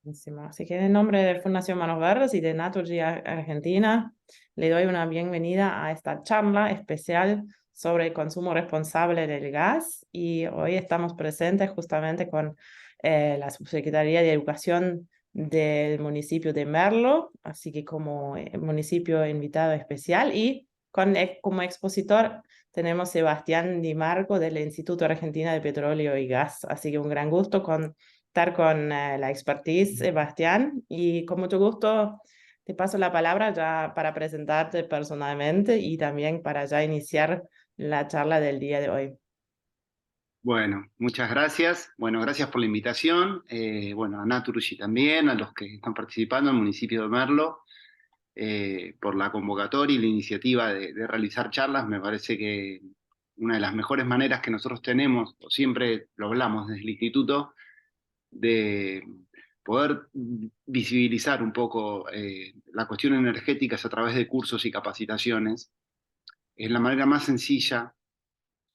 Buenísimo. Así que en nombre de Fundación Manos Verdes y de Naturgy Argentina, le doy una bienvenida a esta charla especial sobre el consumo responsable del gas. Y hoy estamos presentes justamente con la Subsecretaría de Educación del municipio de Merlo, así que como municipio invitado especial. Y como expositor tenemos Sebastián Di Marco del Instituto Argentino de Petróleo y Gas. Así que un gran gusto estar con la expertise, Sebastián, y con mucho gusto te paso la palabra ya para presentarte personalmente y también para ya iniciar la charla del día de hoy. Bueno, muchas gracias. Bueno, gracias por la invitación. Bueno, a Naturgy también, a los que están participando, al municipio de Merlo, por la convocatoria y la iniciativa de realizar charlas. Me parece que una de las mejores maneras que nosotros tenemos, o siempre lo hablamos desde el instituto, de poder visibilizar un poco la cuestión energética es a través de cursos y capacitaciones. Es la manera más sencilla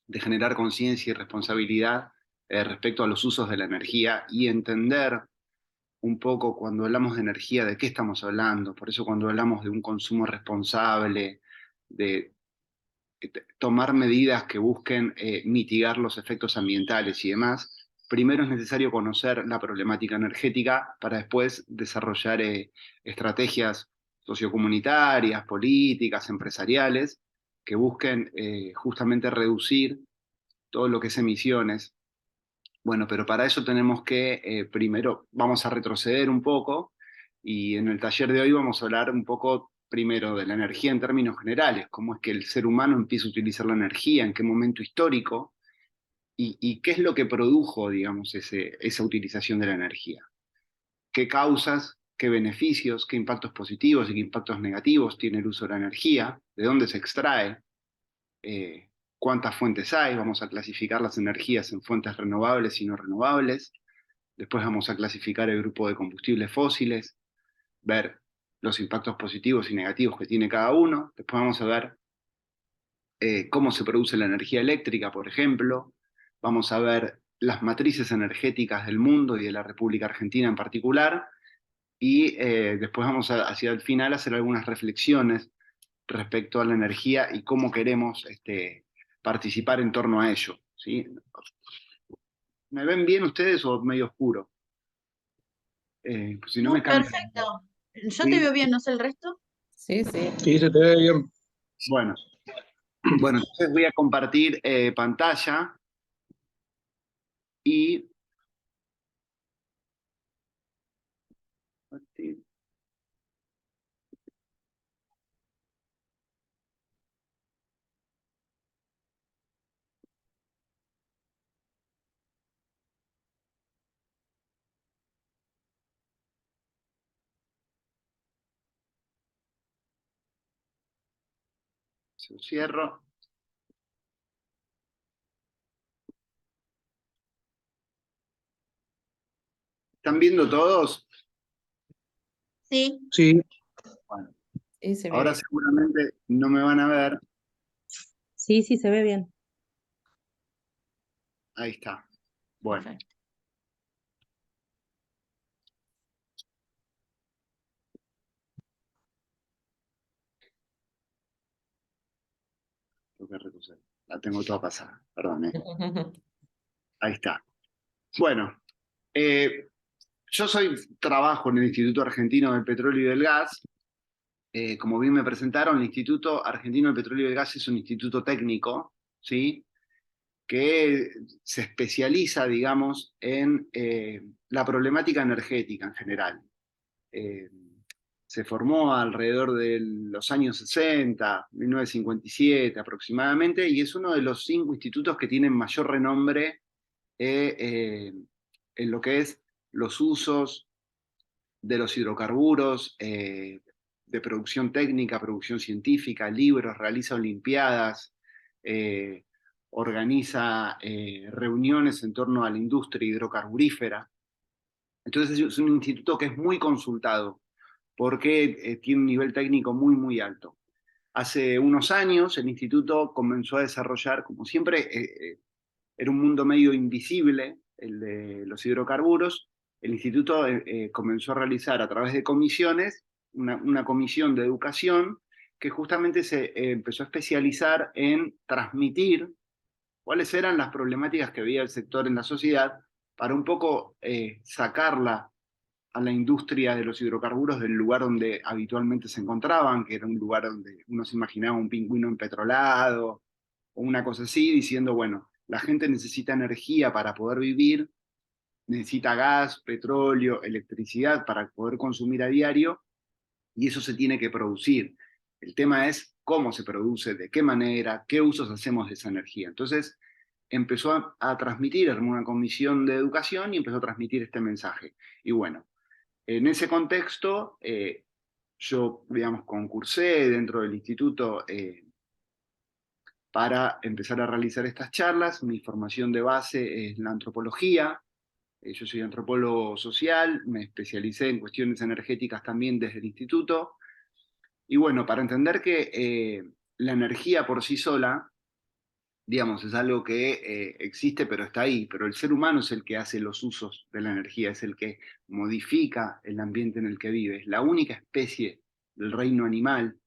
de generar conciencia y responsabilidad respecto a los usos de la energía y entender un poco cuando hablamos de energía de qué estamos hablando. Por eso cuando hablamos de un consumo responsable, de tomar medidas que busquen mitigar los efectos ambientales y demás, primero es necesario conocer la problemática energética para después desarrollar estrategias sociocomunitarias, políticas, empresariales, que busquen justamente reducir todo lo que es emisiones. Bueno, pero para eso tenemos que, primero, vamos a retroceder un poco y en el taller de hoy vamos a hablar un poco primero de la energía en términos generales, cómo es que el ser humano empieza a utilizar la energía, en qué momento histórico y qué es lo que produjo, digamos, esa utilización de la energía. Qué causas, qué beneficios, qué impactos positivos y qué impactos negativos tiene el uso de la energía, de dónde se extrae, eh, cuántas fuentes hay, vamos a clasificar las energías en fuentes renovables y no renovables, después vamos a clasificar el grupo de combustibles fósiles, ver los impactos positivos y negativos que tiene cada uno, después vamos a ver cómo se produce la energía eléctrica, por ejemplo, vamos a ver las matrices energéticas del mundo y de la República Argentina en particular, y después vamos hacia el final a hacer algunas reflexiones respecto a la energía y cómo queremos participar en torno a ello. ¿Sí? ¿Me ven bien ustedes o medio oscuro? Pues si no No, me cambian. perfecto. Yo te ¿Sí? veo bien, no sé el resto. Sí, sí. Sí, se te ve bien. Bueno, bueno, entonces voy a compartir pantalla y... Se cierro. ¿Están viendo todos? Sí, Sí, Bueno, Sí, se ve ahora bien. seguramente no me van a ver. sí, sí, se ve bien. Ahí está. Bueno, Perfecto. tengo que retroceder. La tengo toda pasada, perdón. Ahí está. Bueno, eh, yo trabajo en el Instituto Argentino del Petróleo y del Gas. Como bien me presentaron, el Instituto Argentino del Petróleo y del Gas es un instituto técnico, ¿sí? Que se especializa, digamos, en la problemática energética en general. Eh, Se formó alrededor de los años 60, 1957 aproximadamente, y es uno de los 5 institutos que tienen mayor renombre en lo que es los usos de los hidrocarburos, de producción técnica, producción científica, libros, realiza olimpiadas, eh, organiza reuniones en torno a la industria hidrocarburífera. Entonces es un instituto que es muy consultado porque tiene un nivel técnico muy, muy alto. Hace unos años el instituto comenzó a desarrollar, como siempre, era un mundo medio invisible, el de los hidrocarburos, el instituto comenzó a realizar a través de comisiones, una comisión de educación que justamente se empezó a especializar en transmitir cuáles eran las problemáticas que veía el sector en la sociedad para un poco sacarla a la industria de los hidrocarburos del lugar donde habitualmente se encontraban, que era un lugar donde uno se imaginaba un pingüino empetrolado o una cosa así, diciendo, bueno, la gente necesita energía para poder vivir, necesita gas, petróleo, electricidad para poder consumir a diario, y eso se tiene que producir. El tema es cómo se produce, de qué manera, qué usos hacemos de esa energía. Entonces empezó a transmitir, armó una comisión de educación y empezó a transmitir este mensaje. Y bueno, en ese contexto, yo, digamos, concursé dentro del instituto para empezar a realizar estas charlas. Mi formación de base es la antropología. Yo soy antropólogo social, me especialicé en cuestiones energéticas también desde el instituto. Y bueno, para entender que la energía por sí sola, digamos, es algo que existe pero está ahí, pero el ser humano es el que hace los usos de la energía, es el que modifica el ambiente en el que vive, es la única especie del reino animal,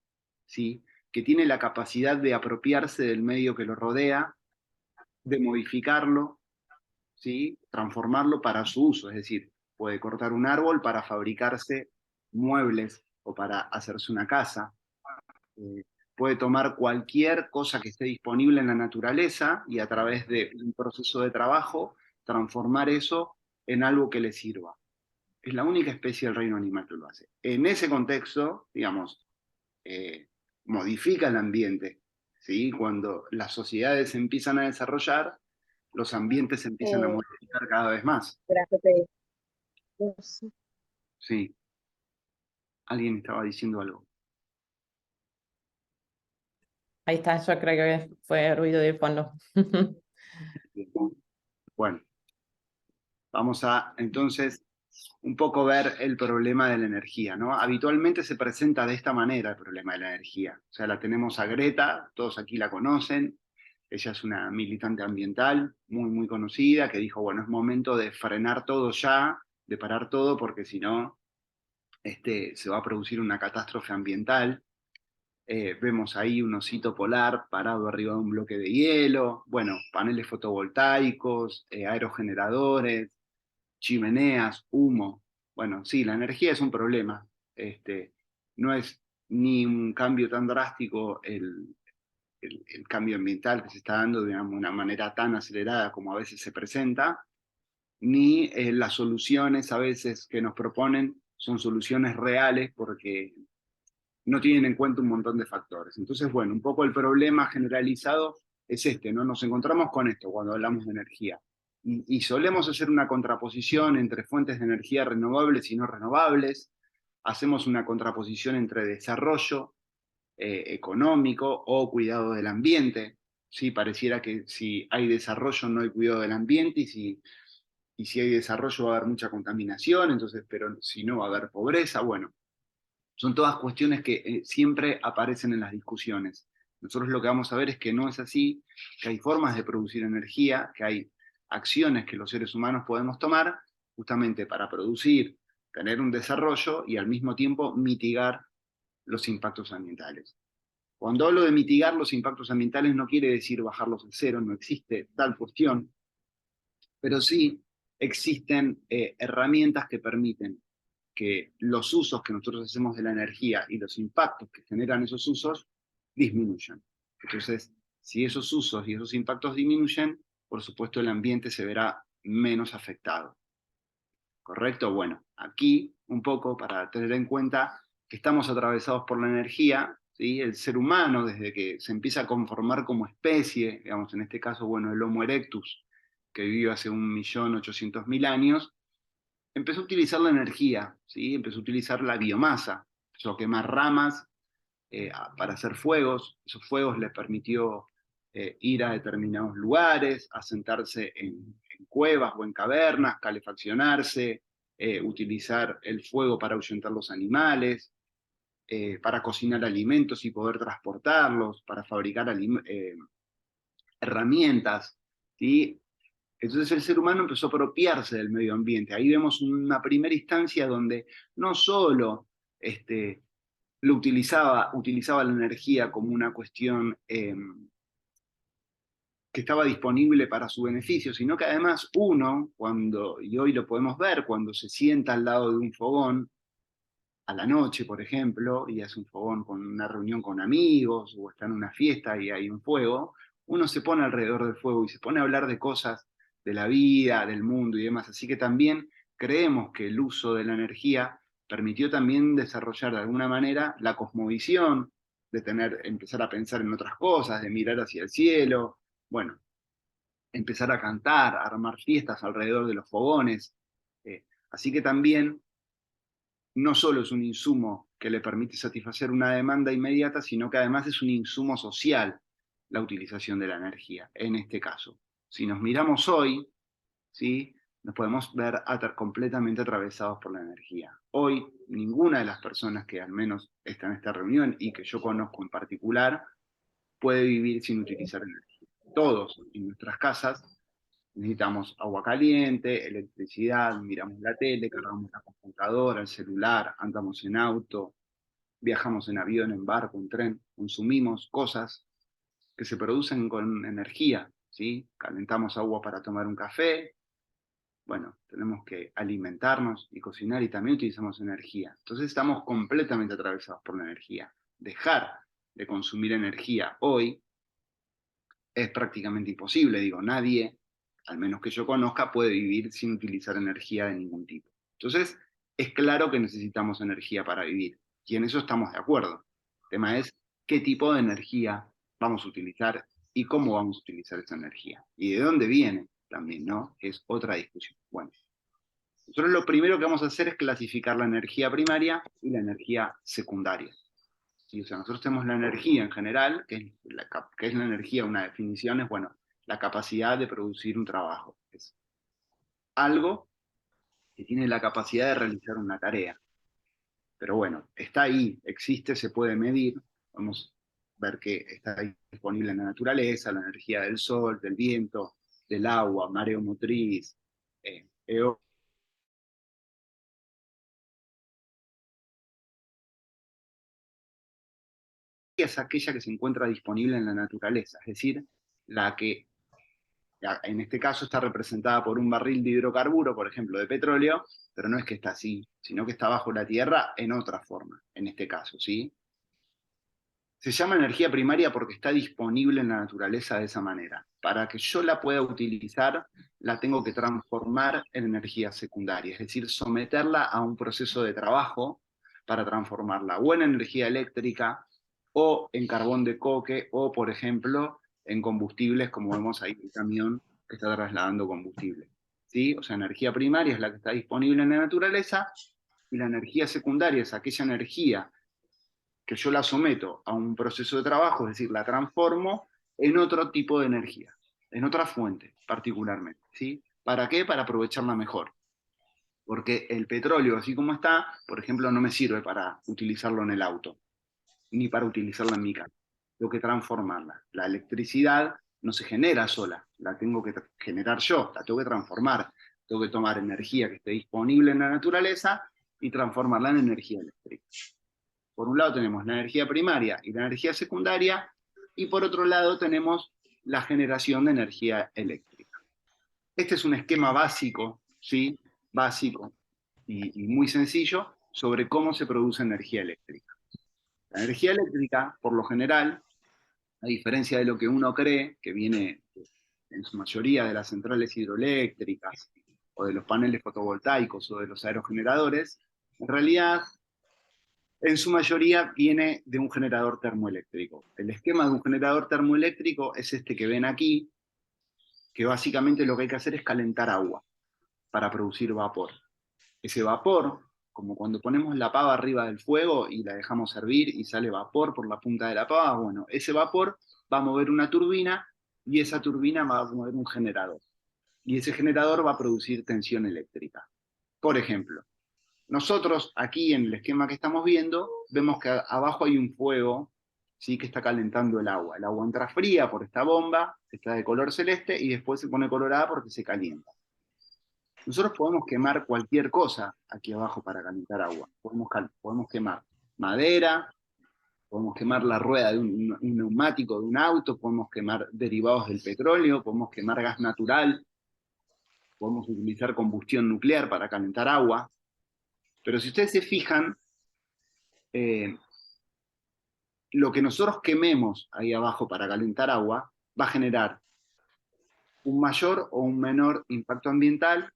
¿sí?, que tiene la capacidad de apropiarse del medio que lo rodea, de modificarlo, ¿sí?, transformarlo para su uso, es decir, puede cortar un árbol para fabricarse muebles o para hacerse una casa, eh, puede tomar cualquier cosa que esté disponible en la naturaleza y a través de un proceso de trabajo transformar eso en algo que le sirva. Es la única especie del reino animal que lo hace. En ese contexto, digamos, eh, modifica el ambiente, ¿sí? Cuando las sociedades se empiezan a desarrollar, los ambientes se empiezan a modificar cada vez más. Sí, alguien estaba diciendo algo. Ahí está, yo creo que fue ruido de fondo. Bueno, vamos a entonces un poco ver el problema de la energía, ¿no? Habitualmente se presenta de esta manera el problema de la energía. O sea, la tenemos a Greta, todos aquí la conocen. Ella es una militante ambiental muy, muy conocida que dijo, bueno, es momento de frenar todo ya, de parar todo, porque si no, se va a producir una catástrofe ambiental. Vemos ahí un osito polar parado arriba de un bloque de hielo, bueno, paneles fotovoltaicos, aerogeneradores, chimeneas, humo. Bueno, sí, la energía es un problema. No es ni un cambio tan drástico el cambio ambiental que se está dando de una manera tan acelerada como a veces se presenta, ni las soluciones a veces que nos proponen son soluciones reales porque no tienen en cuenta un montón de factores. Entonces, bueno, un poco el problema generalizado es ¿no? Nos encontramos con esto cuando hablamos de energía. Y solemos hacer una contraposición entre fuentes de energía renovables y no renovables. Hacemos una contraposición entre desarrollo económico o cuidado del ambiente. ¿Sí? Pareciera que si hay desarrollo no hay cuidado del ambiente y si hay desarrollo va a haber mucha contaminación, entonces, pero si no va a haber pobreza. Bueno, son todas cuestiones que siempre aparecen en las discusiones. Nosotros lo que vamos a ver es que no es así, que hay formas de producir energía, que hay acciones que los seres humanos podemos tomar justamente para producir, tener un desarrollo y al mismo tiempo mitigar los impactos ambientales. Cuando hablo de mitigar los impactos ambientales no quiere decir bajarlos a cero, no existe tal cuestión, pero sí existen herramientas que permiten que los usos que nosotros hacemos de la energía y los impactos que generan esos usos disminuyan. Entonces, si esos usos y esos impactos disminuyen, por supuesto el ambiente se verá menos afectado. ¿Correcto? Bueno, aquí un poco para tener en cuenta que estamos atravesados por la energía, ¿sí? El ser humano, desde que se empieza a conformar como especie, digamos en este caso, bueno, el Homo erectus, que vivió hace 1.800.000 años, empezó a utilizar la energía, ¿sí? Empezó a utilizar la biomasa, empezó a quemar ramas para hacer fuegos. Esos fuegos les permitió ir a determinados lugares, asentarse en cuevas o en cavernas, calefaccionarse, utilizar el fuego para ahuyentar los animales, para cocinar alimentos y poder transportarlos, para fabricar herramientas, ¿sí? Entonces el ser humano empezó a apropiarse del medio ambiente. Ahí vemos una primera instancia donde no solo utilizaba la energía como una cuestión que estaba disponible para su beneficio, sino que además uno, y hoy lo podemos ver, cuando se sienta al lado de un fogón, a la noche, por ejemplo, y hace un fogón con una reunión con amigos, o está en una fiesta y hay un fuego, uno se pone alrededor del fuego y se pone a hablar de cosas de la vida, del mundo y demás. Así que también creemos que el uso de la energía permitió también desarrollar de alguna manera la cosmovisión, de empezar a pensar en otras cosas, de mirar hacia el cielo, bueno, empezar a cantar, a armar fiestas alrededor de los fogones. Así que también no solo es un insumo que le permite satisfacer una demanda inmediata, sino que además es un insumo social la utilización de la energía, en este caso. Si nos miramos hoy, ¿sí? Nos podemos ver completamente atravesados por la energía. Hoy, ninguna de las personas que al menos están en esta reunión y que yo conozco en particular, puede vivir sin utilizar energía. Todos en nuestras casas necesitamos agua caliente, electricidad, miramos la tele, cargamos la computadora, el celular, andamos en auto, viajamos en avión, en barco, en tren, consumimos cosas que se producen con energía, ¿sí? Calentamos agua para tomar un café, bueno, tenemos que alimentarnos y cocinar y también utilizamos energía. Entonces estamos completamente atravesados por la energía. Dejar de consumir energía hoy es prácticamente imposible, digo, nadie, al menos que yo conozca, puede vivir sin utilizar energía de ningún tipo. Entonces, es claro que necesitamos energía para vivir, y en eso estamos de acuerdo. El tema es qué tipo de energía vamos a utilizar y cómo vamos a utilizar esa energía. Y de dónde viene también, ¿no? Es otra discusión. Bueno, nosotros lo primero que vamos a hacer es clasificar la energía primaria y la energía secundaria. ¿Sí? O sea, nosotros tenemos la energía en general, que es la energía, una definición es, bueno, la capacidad de producir un trabajo. Es algo que tiene la capacidad de realizar una tarea. Pero bueno, está ahí, existe, se puede medir. Vamos a ver que está disponible en la naturaleza, la energía del sol, del viento, del agua, mareomotriz, eólica. Es aquella que se encuentra disponible en la naturaleza, es decir, la que en este caso está representada por un barril de hidrocarburo, por ejemplo, de petróleo, pero no es que está así, sino que está bajo la tierra en otra forma, en este caso, ¿sí? Se llama energía primaria porque está disponible en la naturaleza de esa manera. Para que yo la pueda utilizar, la tengo que transformar en energía secundaria, es decir, someterla a un proceso de trabajo para transformarla o en energía eléctrica o en carbón de coque o, por ejemplo, en combustibles, como vemos ahí el camión que está trasladando combustible. ¿Sí? O sea, energía primaria es la que está disponible en la naturaleza y la energía secundaria es aquella energía que yo la someto a un proceso de trabajo, es decir, la transformo en otro tipo de energía, en otra fuente particularmente. ¿Sí? ¿Para qué? Para aprovecharla mejor. Porque el petróleo, así como está, por ejemplo, no me sirve para utilizarlo en el auto, ni para utilizarla en mi casa. Tengo que transformarla. La electricidad no se genera sola, la tengo que generar yo, la tengo que transformar. Tengo que tomar energía que esté disponible en la naturaleza y transformarla en energía eléctrica. Por un lado tenemos la energía primaria y la energía secundaria, y por otro lado tenemos la generación de energía eléctrica. Este es un esquema básico, ¿sí? Básico y muy sencillo sobre cómo se produce energía eléctrica. La energía eléctrica, por lo general, a diferencia de lo que uno cree, que viene en su mayoría de las centrales hidroeléctricas, o de los paneles fotovoltaicos, o de los aerogeneradores, en realidad en su mayoría viene de un generador termoeléctrico. El esquema de un generador termoeléctrico es este que ven aquí, que básicamente lo que hay que hacer es calentar agua para producir vapor. Ese vapor, como cuando ponemos la pava arriba del fuego y la dejamos hervir y sale vapor por la punta de la pava, bueno, ese vapor va a mover una turbina y esa turbina va a mover un generador. Y ese generador va a producir tensión eléctrica. Por ejemplo, nosotros aquí en el esquema que estamos viendo, vemos que abajo hay un fuego, ¿sí? Que está calentando el agua. El agua entra fría por esta bomba, está de color celeste, y después se pone colorada porque se calienta. Nosotros podemos quemar cualquier cosa aquí abajo para calentar agua. Podemos quemar madera, podemos quemar la rueda de un neumático de un auto, podemos quemar derivados del petróleo, podemos quemar gas natural, podemos utilizar combustión nuclear para calentar agua. Pero si ustedes se fijan, lo que nosotros quememos ahí abajo para calentar agua va a generar un mayor o un menor impacto ambiental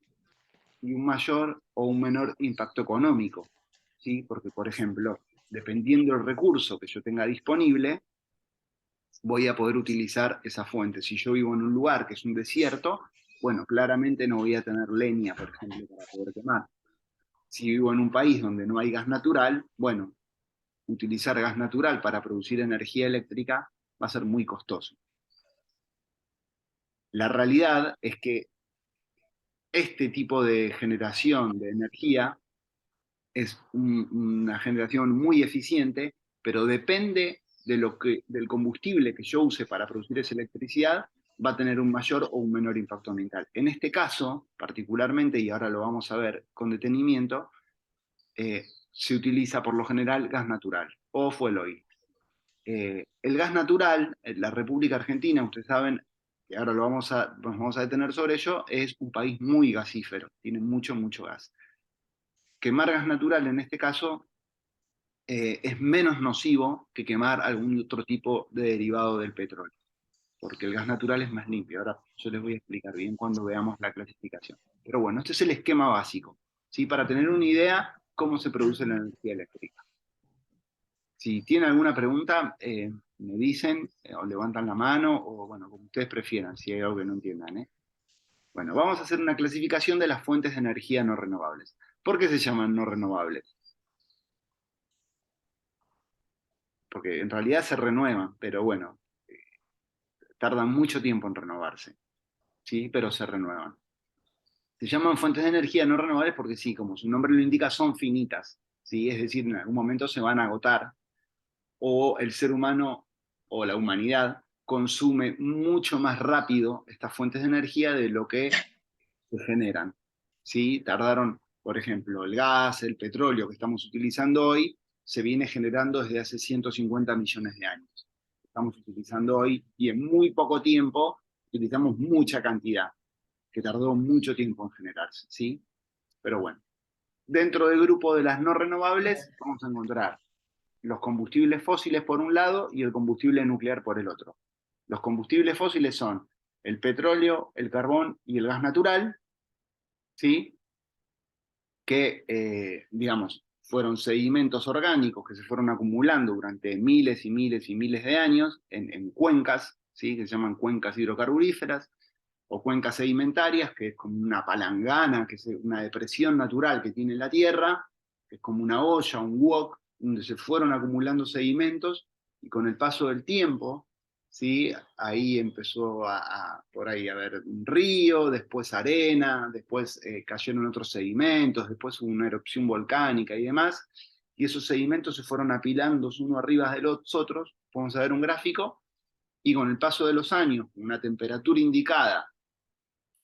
y un mayor o un menor impacto económico, ¿sí? Porque, por ejemplo, dependiendo del recurso que yo tenga disponible, voy a poder utilizar esa fuente. Si yo vivo en un lugar que es un desierto, bueno, claramente no voy a tener leña, por ejemplo, para poder quemar. Si vivo en un país donde no hay gas natural, bueno, utilizar gas natural para producir energía eléctrica va a ser muy costoso. La realidad es que este tipo de generación de energía es una generación muy eficiente, pero depende del combustible que yo use para producir esa electricidad, va a tener un mayor o un menor impacto ambiental. En este caso, particularmente, y ahora lo vamos a ver con detenimiento, se utiliza por lo general gas natural o fuel oil. El gas natural, en la República Argentina, ustedes saben, y ahora nos vamos a detener sobre ello, es un país muy gasífero, tiene mucho, mucho gas. Quemar gas natural en este caso es menos nocivo que quemar algún otro tipo de derivado del petróleo, porque el gas natural es más limpio. Ahora yo les voy a explicar bien cuando veamos la clasificación. Pero bueno, este es el esquema básico, ¿sí? Para tener una idea cómo se produce la energía eléctrica. Si tienen alguna pregunta, me dicen, o levantan la mano, o bueno, como ustedes prefieran, si hay algo que no entiendan, ¿eh? Bueno, vamos a hacer una clasificación de las fuentes de energía no renovables. ¿Por qué se llaman no renovables? Porque en realidad se renuevan, pero bueno, tardan mucho tiempo en renovarse, ¿sí? Pero se renuevan. Se llaman fuentes de energía no renovables porque sí, como su nombre lo indica, son finitas, ¿sí? Es decir, en algún momento se van a agotar, o el ser humano o la humanidad consume mucho más rápido estas fuentes de energía de lo que se generan, ¿sí? Tardaron, por ejemplo, el gas, el petróleo que estamos utilizando hoy, se viene generando desde hace 150 millones de años. Estamos utilizando hoy y en muy poco tiempo utilizamos mucha cantidad, que tardó mucho tiempo en generarse, ¿sí? Pero bueno, dentro del grupo de las no renovables vamos a encontrar los combustibles fósiles por un lado y el combustible nuclear por el otro. Los combustibles fósiles son el petróleo, el carbón y el gas natural, ¿sí? Que, digamos, fueron sedimentos orgánicos que se fueron acumulando durante miles y miles y miles de años en cuencas, ¿sí? Que se llaman cuencas hidrocarburíferas, o cuencas sedimentarias, que es como una palangana, que es una depresión natural que tiene la Tierra, que es como una olla, un wok, donde se fueron acumulando sedimentos, y con el paso del tiempo, ¿sí? Ahí empezó por ahí a haber un río, después arena, después cayeron otros sedimentos, después hubo una erupción volcánica y demás, y esos sedimentos se fueron apilando uno arriba de los otros, vamos a ver un gráfico, y con el paso de los años, con una temperatura indicada,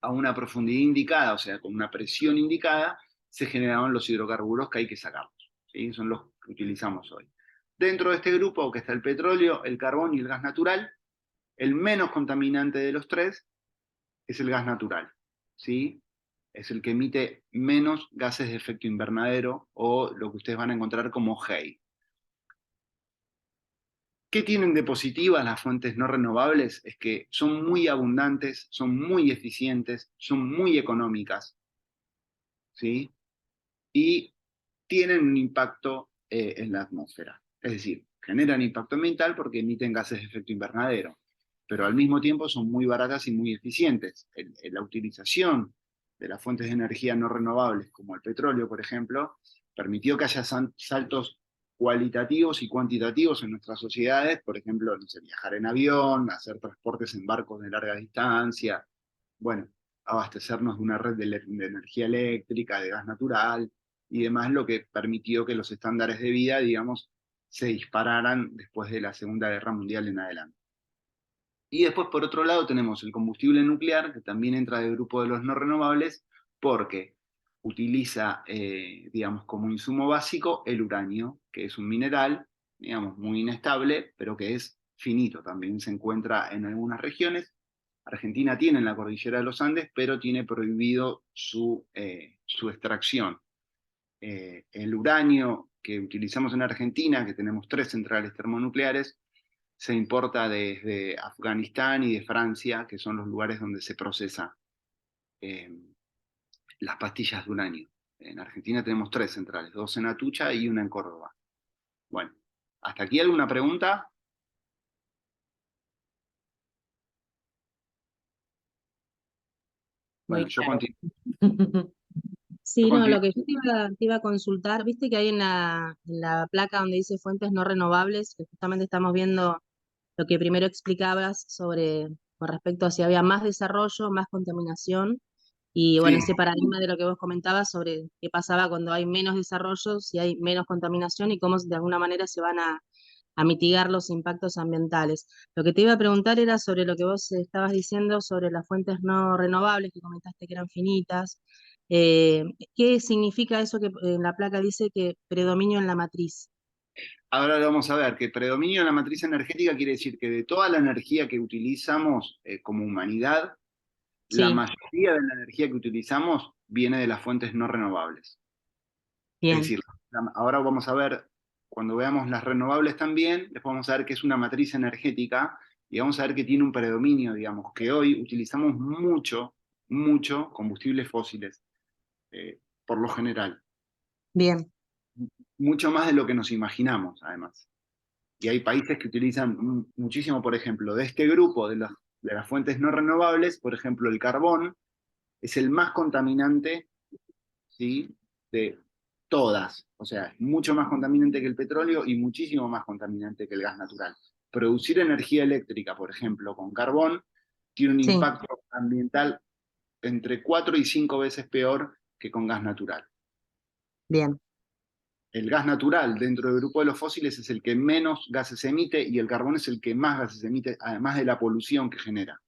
a una profundidad indicada, o sea, con una presión indicada, se generaron los hidrocarburos que hay que sacarlos, ¿sí? Son los que utilizamos hoy. Dentro de este grupo que está el petróleo, el carbón y el gas natural, el menos contaminante de los tres es el gas natural, ¿sí? Es el que emite menos gases de efecto invernadero, o lo que ustedes van a encontrar como GEI. ¿Qué tienen de positivas las fuentes no renovables? Es que son muy abundantes, son muy eficientes, son muy económicas, ¿sí? Y tienen un impacto en la atmósfera. Es decir, generan impacto ambiental porque emiten gases de efecto invernadero, pero al mismo tiempo son muy baratas y muy eficientes. La utilización de las fuentes de energía no renovables, como el petróleo, por ejemplo, permitió que haya saltos cualitativos y cuantitativos en nuestras sociedades, por ejemplo, no sé, viajar en avión, hacer transportes en barcos de larga distancia, bueno, abastecernos de una red de energía eléctrica, de gas natural y demás, lo que permitió que los estándares de vida, digamos, se dispararan después de la Segunda Guerra Mundial en adelante. Y después, por otro lado, tenemos el combustible nuclear, que también entra del grupo de los no renovables, porque utiliza, digamos, como insumo básico el uranio, que es un mineral, digamos, muy inestable, pero que es finito. También se encuentra en algunas regiones. Argentina tiene en la cordillera de los Andes, pero tiene prohibido su extracción. El uranio que utilizamos en Argentina, que tenemos 3 centrales termonucleares, se importa desde Afganistán y de Francia, que son los lugares donde se procesa las pastillas de uranio. En Argentina tenemos 3 centrales, 2 en Atucha y una en Córdoba. Bueno, ¿hasta aquí alguna pregunta? Bueno, Muy yo claro. continúo. Sí, no, lo que yo te iba a consultar, viste que hay en la placa donde dice fuentes no renovables, que justamente estamos viendo lo que primero explicabas sobre, con respecto a si había más desarrollo, más contaminación, y bueno, Sí, ese paradigma de lo que vos comentabas sobre qué pasaba cuando hay menos desarrollo, si hay menos contaminación y cómo de alguna manera se van a mitigar los impactos ambientales. Lo que te iba a preguntar era sobre lo que vos estabas diciendo sobre las fuentes no renovables, que comentaste que eran finitas. Eh, ¿Qué significa eso que en la placa dice que predominio en la matriz? ahora lo vamos a ver, que predominio en la matriz energética quiere decir que de toda la energía que utilizamos como humanidad, la Sí, mayoría de la energía que utilizamos viene de las fuentes no renovables. Es bien, decir, ahora vamos a ver, cuando veamos las renovables también, después vamos a ver que es una matriz energética y vamos a ver que tiene un predominio, digamos, que hoy utilizamos mucho combustibles fósiles, por lo general. bien, Mucho más de lo que nos imaginamos, además. Y hay países que utilizan muchísimo, por ejemplo, de este grupo de las fuentes no renovables, por ejemplo, el carbón es el más contaminante, ¿sí? De todas. O sea, es mucho más contaminante que el petróleo y muchísimo más contaminante que el gas natural. Producir energía eléctrica, por ejemplo, con carbón, tiene un sí, impacto ambiental entre 4 y 5 veces peor que con gas natural. bien, El gas natural dentro del grupo de los fósiles es el que menos gases emite y el carbón es el que más gases emite, además de la polución que genera.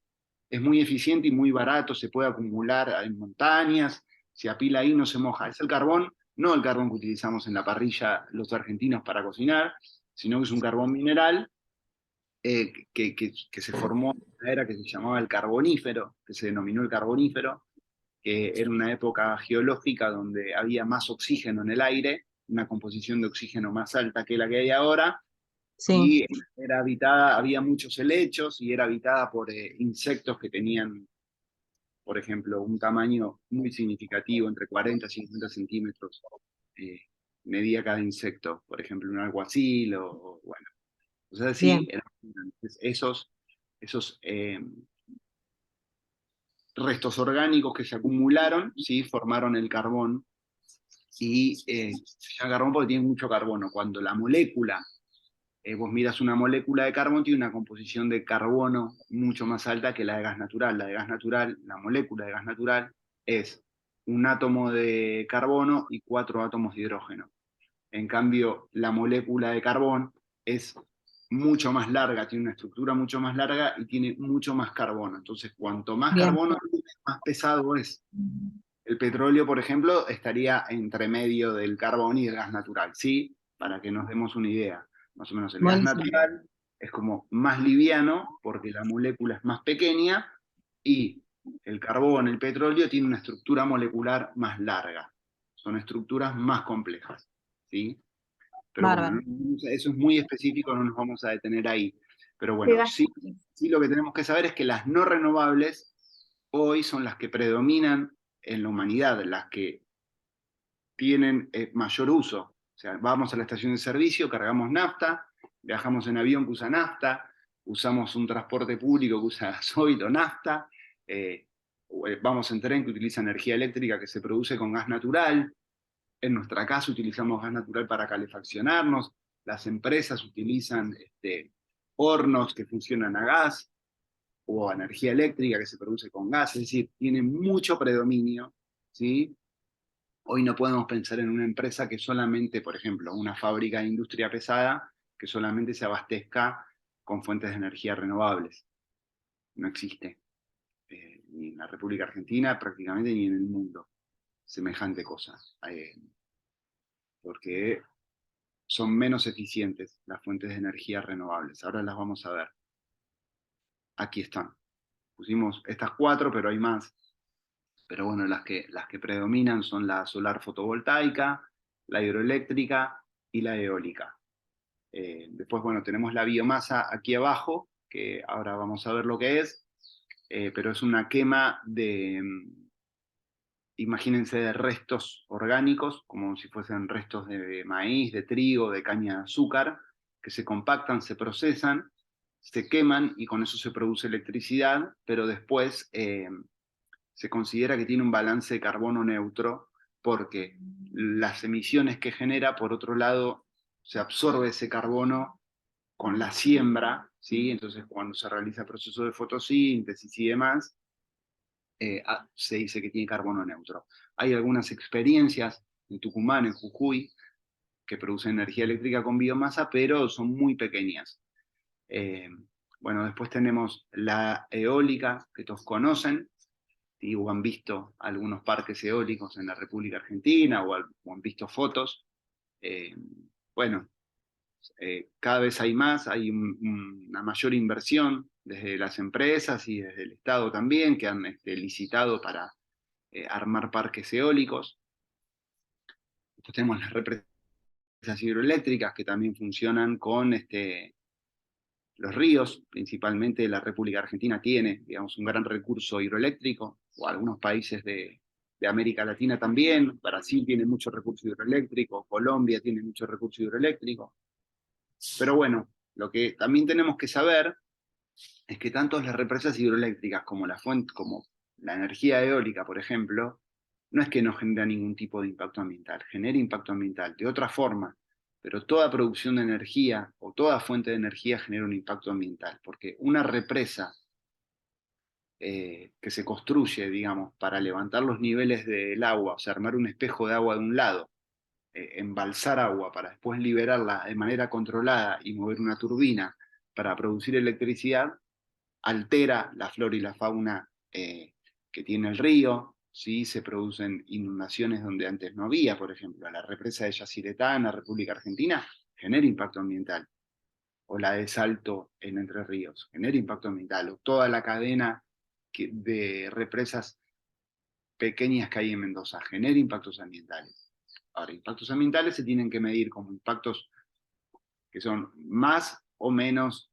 Es muy eficiente y muy barato, se puede acumular en montañas, se apila ahí, no se moja. Es el carbón, no el carbón que utilizamos en la parrilla los argentinos para cocinar, sino que es un carbón mineral que se formó en una era que se llamaba el carbonífero, que se denominó el carbonífero, que era una época geológica donde había más oxígeno en el aire, una composición de oxígeno más alta que la que hay ahora, sí, y era habitada, había muchos helechos y era habitada por insectos que tenían, por ejemplo, un tamaño muy significativo, entre 40 y 50 centímetros, eh, medía cada insecto, por ejemplo, un alguacil o bueno, cosas así, bien, esos restos orgánicos que se acumularon, ¿sí? Formaron el carbón y se llama carbón porque tiene mucho carbono. Cuando la molécula, vos miras una molécula de carbón, tiene una composición de carbono mucho más alta que la de gas natural. La de gas natural, la molécula de gas natural es un átomo de carbono y 4 átomos de hidrógeno. En cambio, la molécula de carbón es mucho más larga, tiene una estructura mucho más larga y tiene mucho más carbono. Entonces, cuanto más bien, carbono tiene, más pesado es. El petróleo, por ejemplo, estaría entre medio del carbón y del gas natural, ¿sí? Para que nos demos una idea. Más o menos el gas buenísimo, natural es como más liviano porque la molécula es más pequeña y el carbón, el petróleo, tiene una estructura molecular más larga. Son estructuras más complejas, ¿sí? Pero bueno, bárbaro. eso es muy específico, no nos vamos a detener ahí. Pero Te bueno, das- sí lo que tenemos que saber es que las no renovables hoy son las que predominan en la humanidad, las que tienen mayor uso. O sea, vamos a la estación de servicio, cargamos nafta, viajamos en avión que usa nafta, usamos un transporte público que usa gasoil o nafta, vamos en tren que utiliza energía eléctrica que se produce con gas natural. En nuestra casa utilizamos gas natural para calefaccionarnos, las empresas utilizan hornos que funcionan a gas o a energía eléctrica que se produce con gas, es decir, tiene mucho predominio, ¿sí? Hoy no podemos pensar en una empresa que solamente, por ejemplo, una fábrica de industria pesada, que solamente se abastezca con fuentes de energía renovables. No existe. Ni en la República Argentina prácticamente ni en el mundo semejante cosa. Porque son menos eficientes las fuentes de energía renovables. Ahora las vamos a ver. Aquí están. Pusimos estas 4, pero hay más. Pero bueno, las que predominan son la solar fotovoltaica, la hidroeléctrica y la eólica. Después, bueno, tenemos la biomasa aquí abajo, que ahora vamos a ver lo que es, pero es una quema de, imagínense, de restos orgánicos, como si fuesen restos de maíz, de trigo, de caña de azúcar, que se compactan, se procesan, se queman y con eso se produce electricidad, pero después se considera que tiene un balance de carbono neutro porque las emisiones que genera, por otro lado, se absorbe ese carbono con la siembra, ¿sí? Entonces cuando se realiza el proceso de fotosíntesis y demás, se dice que tiene carbono neutro. Hay algunas experiencias en Tucumán, en Jujuy, que producen energía eléctrica con biomasa, pero son muy pequeñas. Bueno, después tenemos la eólica, que todos conocen, ¿sí? O han visto algunos parques eólicos en la República Argentina, o han visto fotos. Bueno, cada vez hay más, hay una mayor inversión desde las empresas y desde el Estado también, que han licitado para armar parques eólicos. Después tenemos las represas hidroeléctricas que también funcionan con los ríos, principalmente la República Argentina tiene, digamos, un gran recurso hidroeléctrico, o algunos países de América Latina también. Brasil tiene mucho recurso hidroeléctrico, Colombia tiene mucho recurso hidroeléctrico. Pero bueno, lo que también tenemos que saber es que tanto las represas hidroeléctricas como como la energía eólica, por ejemplo, no es que no genera ningún tipo de impacto ambiental, genera impacto ambiental de otra forma, pero toda producción de energía o toda fuente de energía genera un impacto ambiental, porque una represa que se construye, digamos, para levantar los niveles del agua, o sea, armar un espejo de agua de un lado, embalsar agua para después liberarla de manera controlada y mover una turbina para producir electricidad, altera la flora y la fauna que tiene el río, ¿sí? Se producen inundaciones donde antes no había, por ejemplo, la represa de Yacyretá en la República Argentina genera impacto ambiental, o la de Salto en Entre Ríos genera impacto ambiental, o toda la cadena de represas pequeñas que hay en Mendoza genera impactos ambientales. Ahora, impactos ambientales se tienen que medir como impactos que son más o menos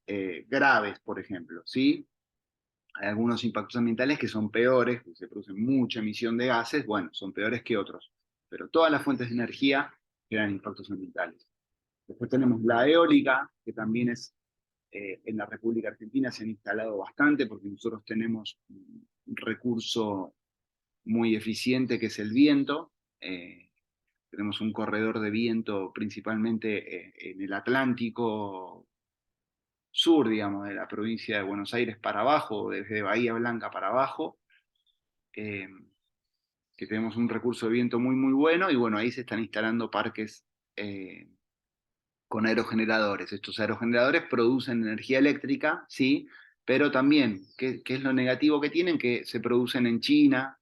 graves, por ejemplo, ¿sí? Hay algunos impactos ambientales que son peores, que se producen mucha emisión de gases, bueno, son peores que otros, pero todas las fuentes de energía generan impactos ambientales. Después tenemos la eólica, que también es, en la República Argentina se han instalado bastante, porque nosotros tenemos un recurso muy eficiente que es el viento. Tenemos un corredor de viento principalmente en el Atlántico sur, digamos, de la provincia de Buenos Aires para abajo, desde Bahía Blanca para abajo, eh, que tenemos un recurso de viento muy, muy bueno, y bueno, ahí se están instalando parques con aerogeneradores. Estos aerogeneradores producen energía eléctrica, sí, pero también, ¿qué es lo negativo que tienen? Que se producen en China,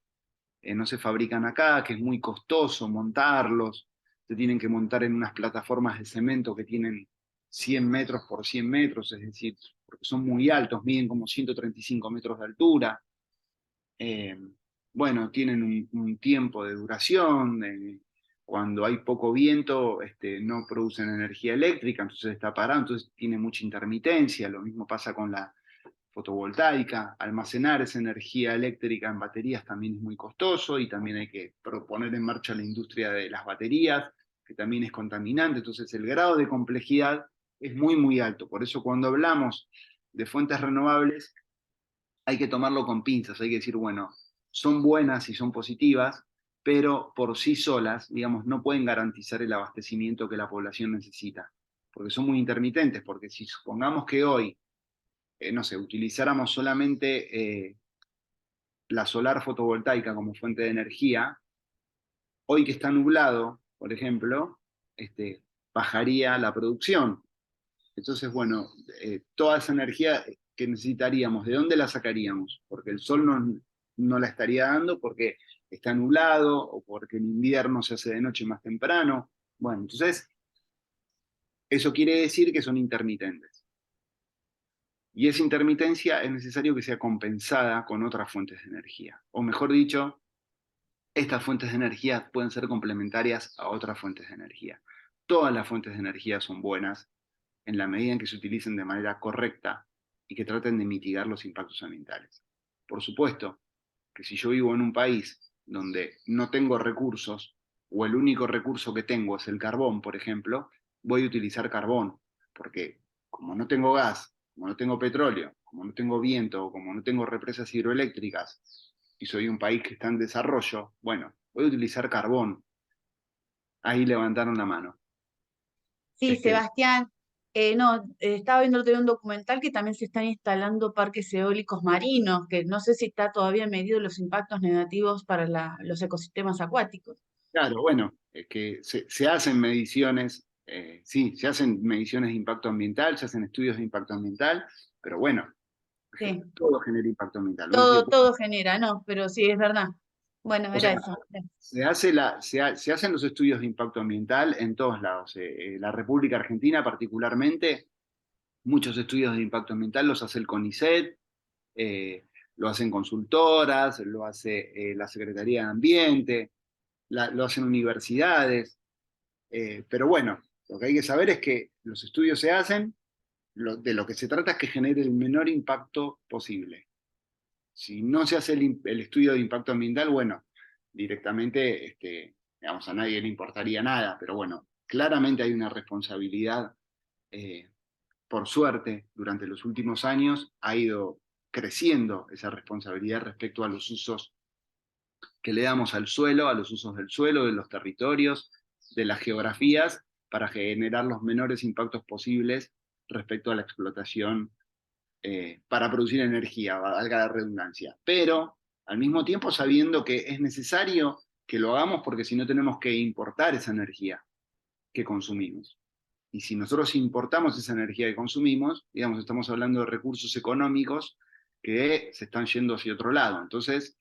no se fabrican acá, que es muy costoso montarlos, se tienen que montar en unas plataformas de cemento que tienen 100 metros por 100 metros, es decir, porque son muy altos, miden como 135 metros de altura. Eh, bueno, tienen un tiempo de duración, cuando hay poco viento no producen energía eléctrica, entonces está parado, entonces tiene mucha intermitencia. Lo mismo pasa con la fotovoltaica. Almacenar esa energía eléctrica en baterías también es muy costoso, y también hay que poner en marcha la industria de las baterías, que también es contaminante. Entonces el grado de complejidad es muy, muy alto. Por eso cuando hablamos de fuentes renovables hay que tomarlo con pinzas, hay que decir, bueno, son buenas y son positivas, pero por sí solas, digamos, no pueden garantizar el abastecimiento que la población necesita, porque son muy intermitentes, porque si supongamos que hoy no sé, utilizáramos solamente la solar fotovoltaica como fuente de energía, hoy que está nublado, por ejemplo, bajaría la producción. Entonces, bueno, toda esa energía que necesitaríamos, ¿de dónde la sacaríamos? Porque el sol no la estaría dando porque está nublado o porque el invierno se hace de noche más temprano. Bueno, entonces, eso quiere decir que son intermitentes. Y esa intermitencia es necesario que sea compensada con otras fuentes de energía. O mejor dicho, estas fuentes de energía pueden ser complementarias a otras fuentes de energía. Todas las fuentes de energía son buenas en la medida en que se utilicen de manera correcta y que traten de mitigar los impactos ambientales. Por supuesto que si yo vivo en un país donde no tengo recursos, o el único recurso que tengo es el carbón, por ejemplo, voy a utilizar carbón, porque como no tengo gas, como no tengo petróleo, como no tengo viento, como no tengo represas hidroeléctricas, y soy un país que está en desarrollo, bueno, voy a utilizar carbón. Ahí levantaron la mano. Sí, Sebastián, no, estaba viendo otro día un documental que también se están instalando parques eólicos marinos, que no sé si está todavía medido los impactos negativos para los ecosistemas acuáticos. Claro, bueno, es que se hacen mediciones, sí, se hacen mediciones de impacto ambiental, se hacen estudios de impacto ambiental, pero bueno, Sí, todo genera impacto ambiental. Vos decís, todo genera, ¿no? Pero sí, es verdad. Bueno, o era sea, eso. se hacen los estudios de impacto ambiental en todos lados. La República Argentina particularmente, muchos estudios de impacto ambiental los hace el CONICET, lo hacen consultoras, lo hace la Secretaría de Ambiente, lo hacen universidades. Pero bueno, lo que hay que saber es que los estudios se hacen, de lo que se trata es que genere el menor impacto posible. Si no se hace el estudio de impacto ambiental, bueno, directamente, digamos, a nadie le importaría nada, pero bueno, claramente hay una responsabilidad, por suerte, durante los últimos años ha ido creciendo esa responsabilidad respecto a los usos que le damos al suelo, a los usos del suelo, de los territorios, de las geografías, para generar los menores impactos posibles respecto a la explotación, para producir energía, valga la redundancia. Pero al mismo tiempo sabiendo que es necesario que lo hagamos porque si no tenemos que importar esa energía que consumimos. Y si nosotros importamos esa energía que consumimos, digamos, estamos hablando de recursos económicos que se están yendo hacia otro lado. Entonces,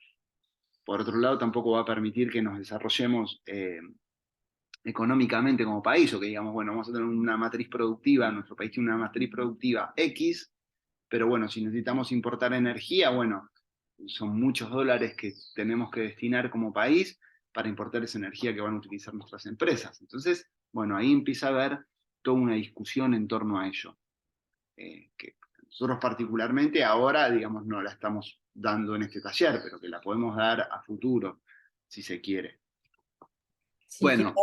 por otro lado, tampoco va a permitir que nos desarrollemos económicamente como país, o que digamos, bueno, vamos a tener una matriz productiva, nuestro país tiene una matriz productiva X, pero bueno, si necesitamos importar energía, bueno, son muchos dólares que tenemos que destinar como país para importar esa energía que van a utilizar nuestras empresas. Entonces, bueno, ahí empieza a haber toda una discusión en torno a ello, que nosotros particularmente ahora, digamos, no la estamos dando en este taller, pero que la podemos dar a futuro, si se quiere. Sí, Bueno,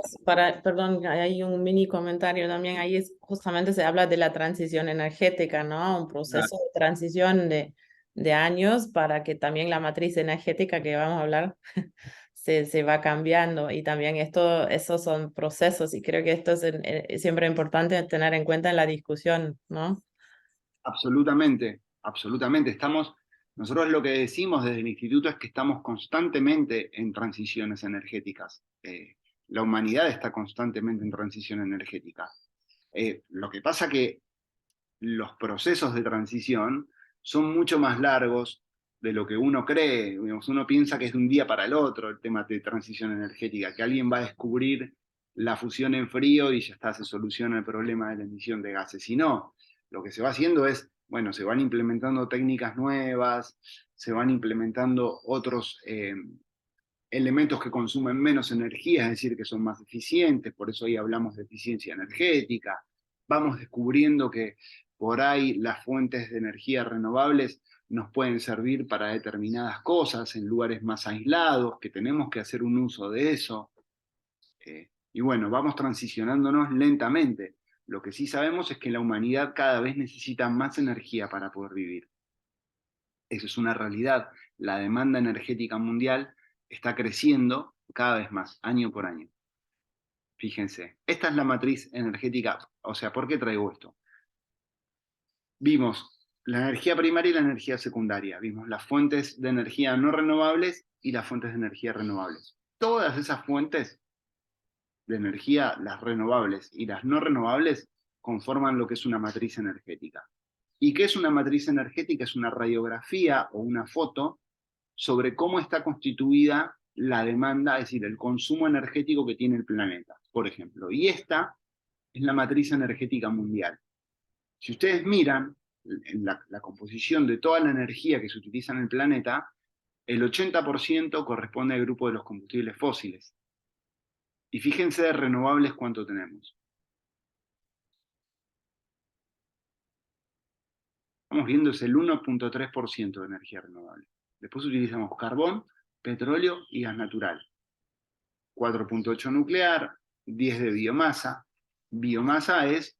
perdón, hay un mini comentario también, ahí justamente se habla de la transición energética, ¿no? Un proceso de transición de años para que también la matriz energética que vamos a hablar se va cambiando y también esos son procesos y creo que esto es siempre importante tener en cuenta en la discusión, ¿no? absolutamente, absolutamente. Nosotros lo que decimos desde el instituto es que estamos constantemente en transiciones energéticas. La humanidad está constantemente en transición energética. Lo que pasa que los procesos de transición son mucho más largos de lo que uno cree. Digamos, uno piensa que es de un día para el otro el tema de transición energética, que alguien va a descubrir la fusión en frío y ya está, se soluciona el problema de la emisión de gases. Y no, lo que se va haciendo es, bueno, se van implementando técnicas nuevas, se van implementando otros elementos que consumen menos energía, es decir, que son más eficientes, por eso hoy hablamos de eficiencia energética. Vamos descubriendo que por ahí las fuentes de energía renovables nos pueden servir para determinadas cosas en lugares más aislados, que tenemos que hacer un uso de eso. Y bueno, vamos transicionándonos lentamente. Lo que sí sabemos es que la humanidad cada vez necesita más energía para poder vivir. Eso es una realidad. La demanda energética mundial está creciendo cada vez más, año por año. Fíjense, esta es la matriz energética. O sea, ¿por qué traigo esto? Vimos la energía primaria y la energía secundaria. Vimos las fuentes de energía no renovables y las fuentes de energía renovables. Todas esas fuentes de energía, las renovables y las no renovables, conforman lo que es una matriz energética. ¿Y qué es una matriz energética? Es una radiografía o una foto sobre cómo está constituida la demanda, es decir, el consumo energético que tiene el planeta, por ejemplo. Y esta es la matriz energética mundial. Si ustedes miran en la composición de toda la energía que se utiliza en el planeta, el 80% corresponde al grupo de los combustibles fósiles. Y fíjense de renovables cuánto tenemos. Estamos viendo es el 1.3% de energía renovable. Después utilizamos carbón, petróleo y gas natural. 4.8 nuclear, 10 de biomasa. Biomasa es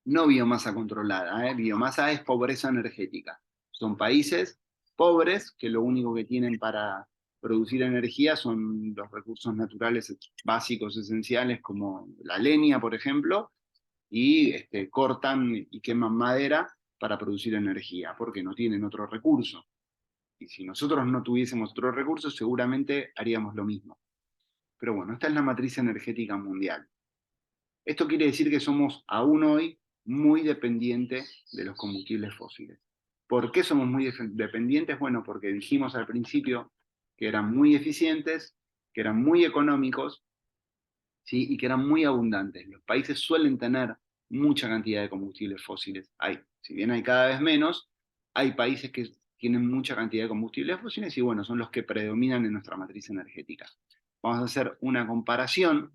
no biomasa controlada, biomasa es pobreza energética. Son países pobres que lo único que tienen para producir energía son los recursos naturales básicos, esenciales, como la leña, por ejemplo, y cortan y queman madera para producir energía, porque no tienen otro recurso. Y si nosotros no tuviésemos otros recursos, seguramente haríamos lo mismo. Pero bueno, esta es la matriz energética mundial. Esto quiere decir que somos aún hoy muy dependientes de los combustibles fósiles. ¿Por qué somos muy dependientes? Bueno, porque dijimos al principio que eran muy eficientes, que eran muy económicos, ¿sí? Y que eran muy abundantes. Los países suelen tener mucha cantidad de combustibles fósiles. Si bien hay cada vez menos, hay países que tienen mucha cantidad de combustibles fósiles y bueno, son los que predominan en nuestra matriz energética. Vamos a hacer una comparación.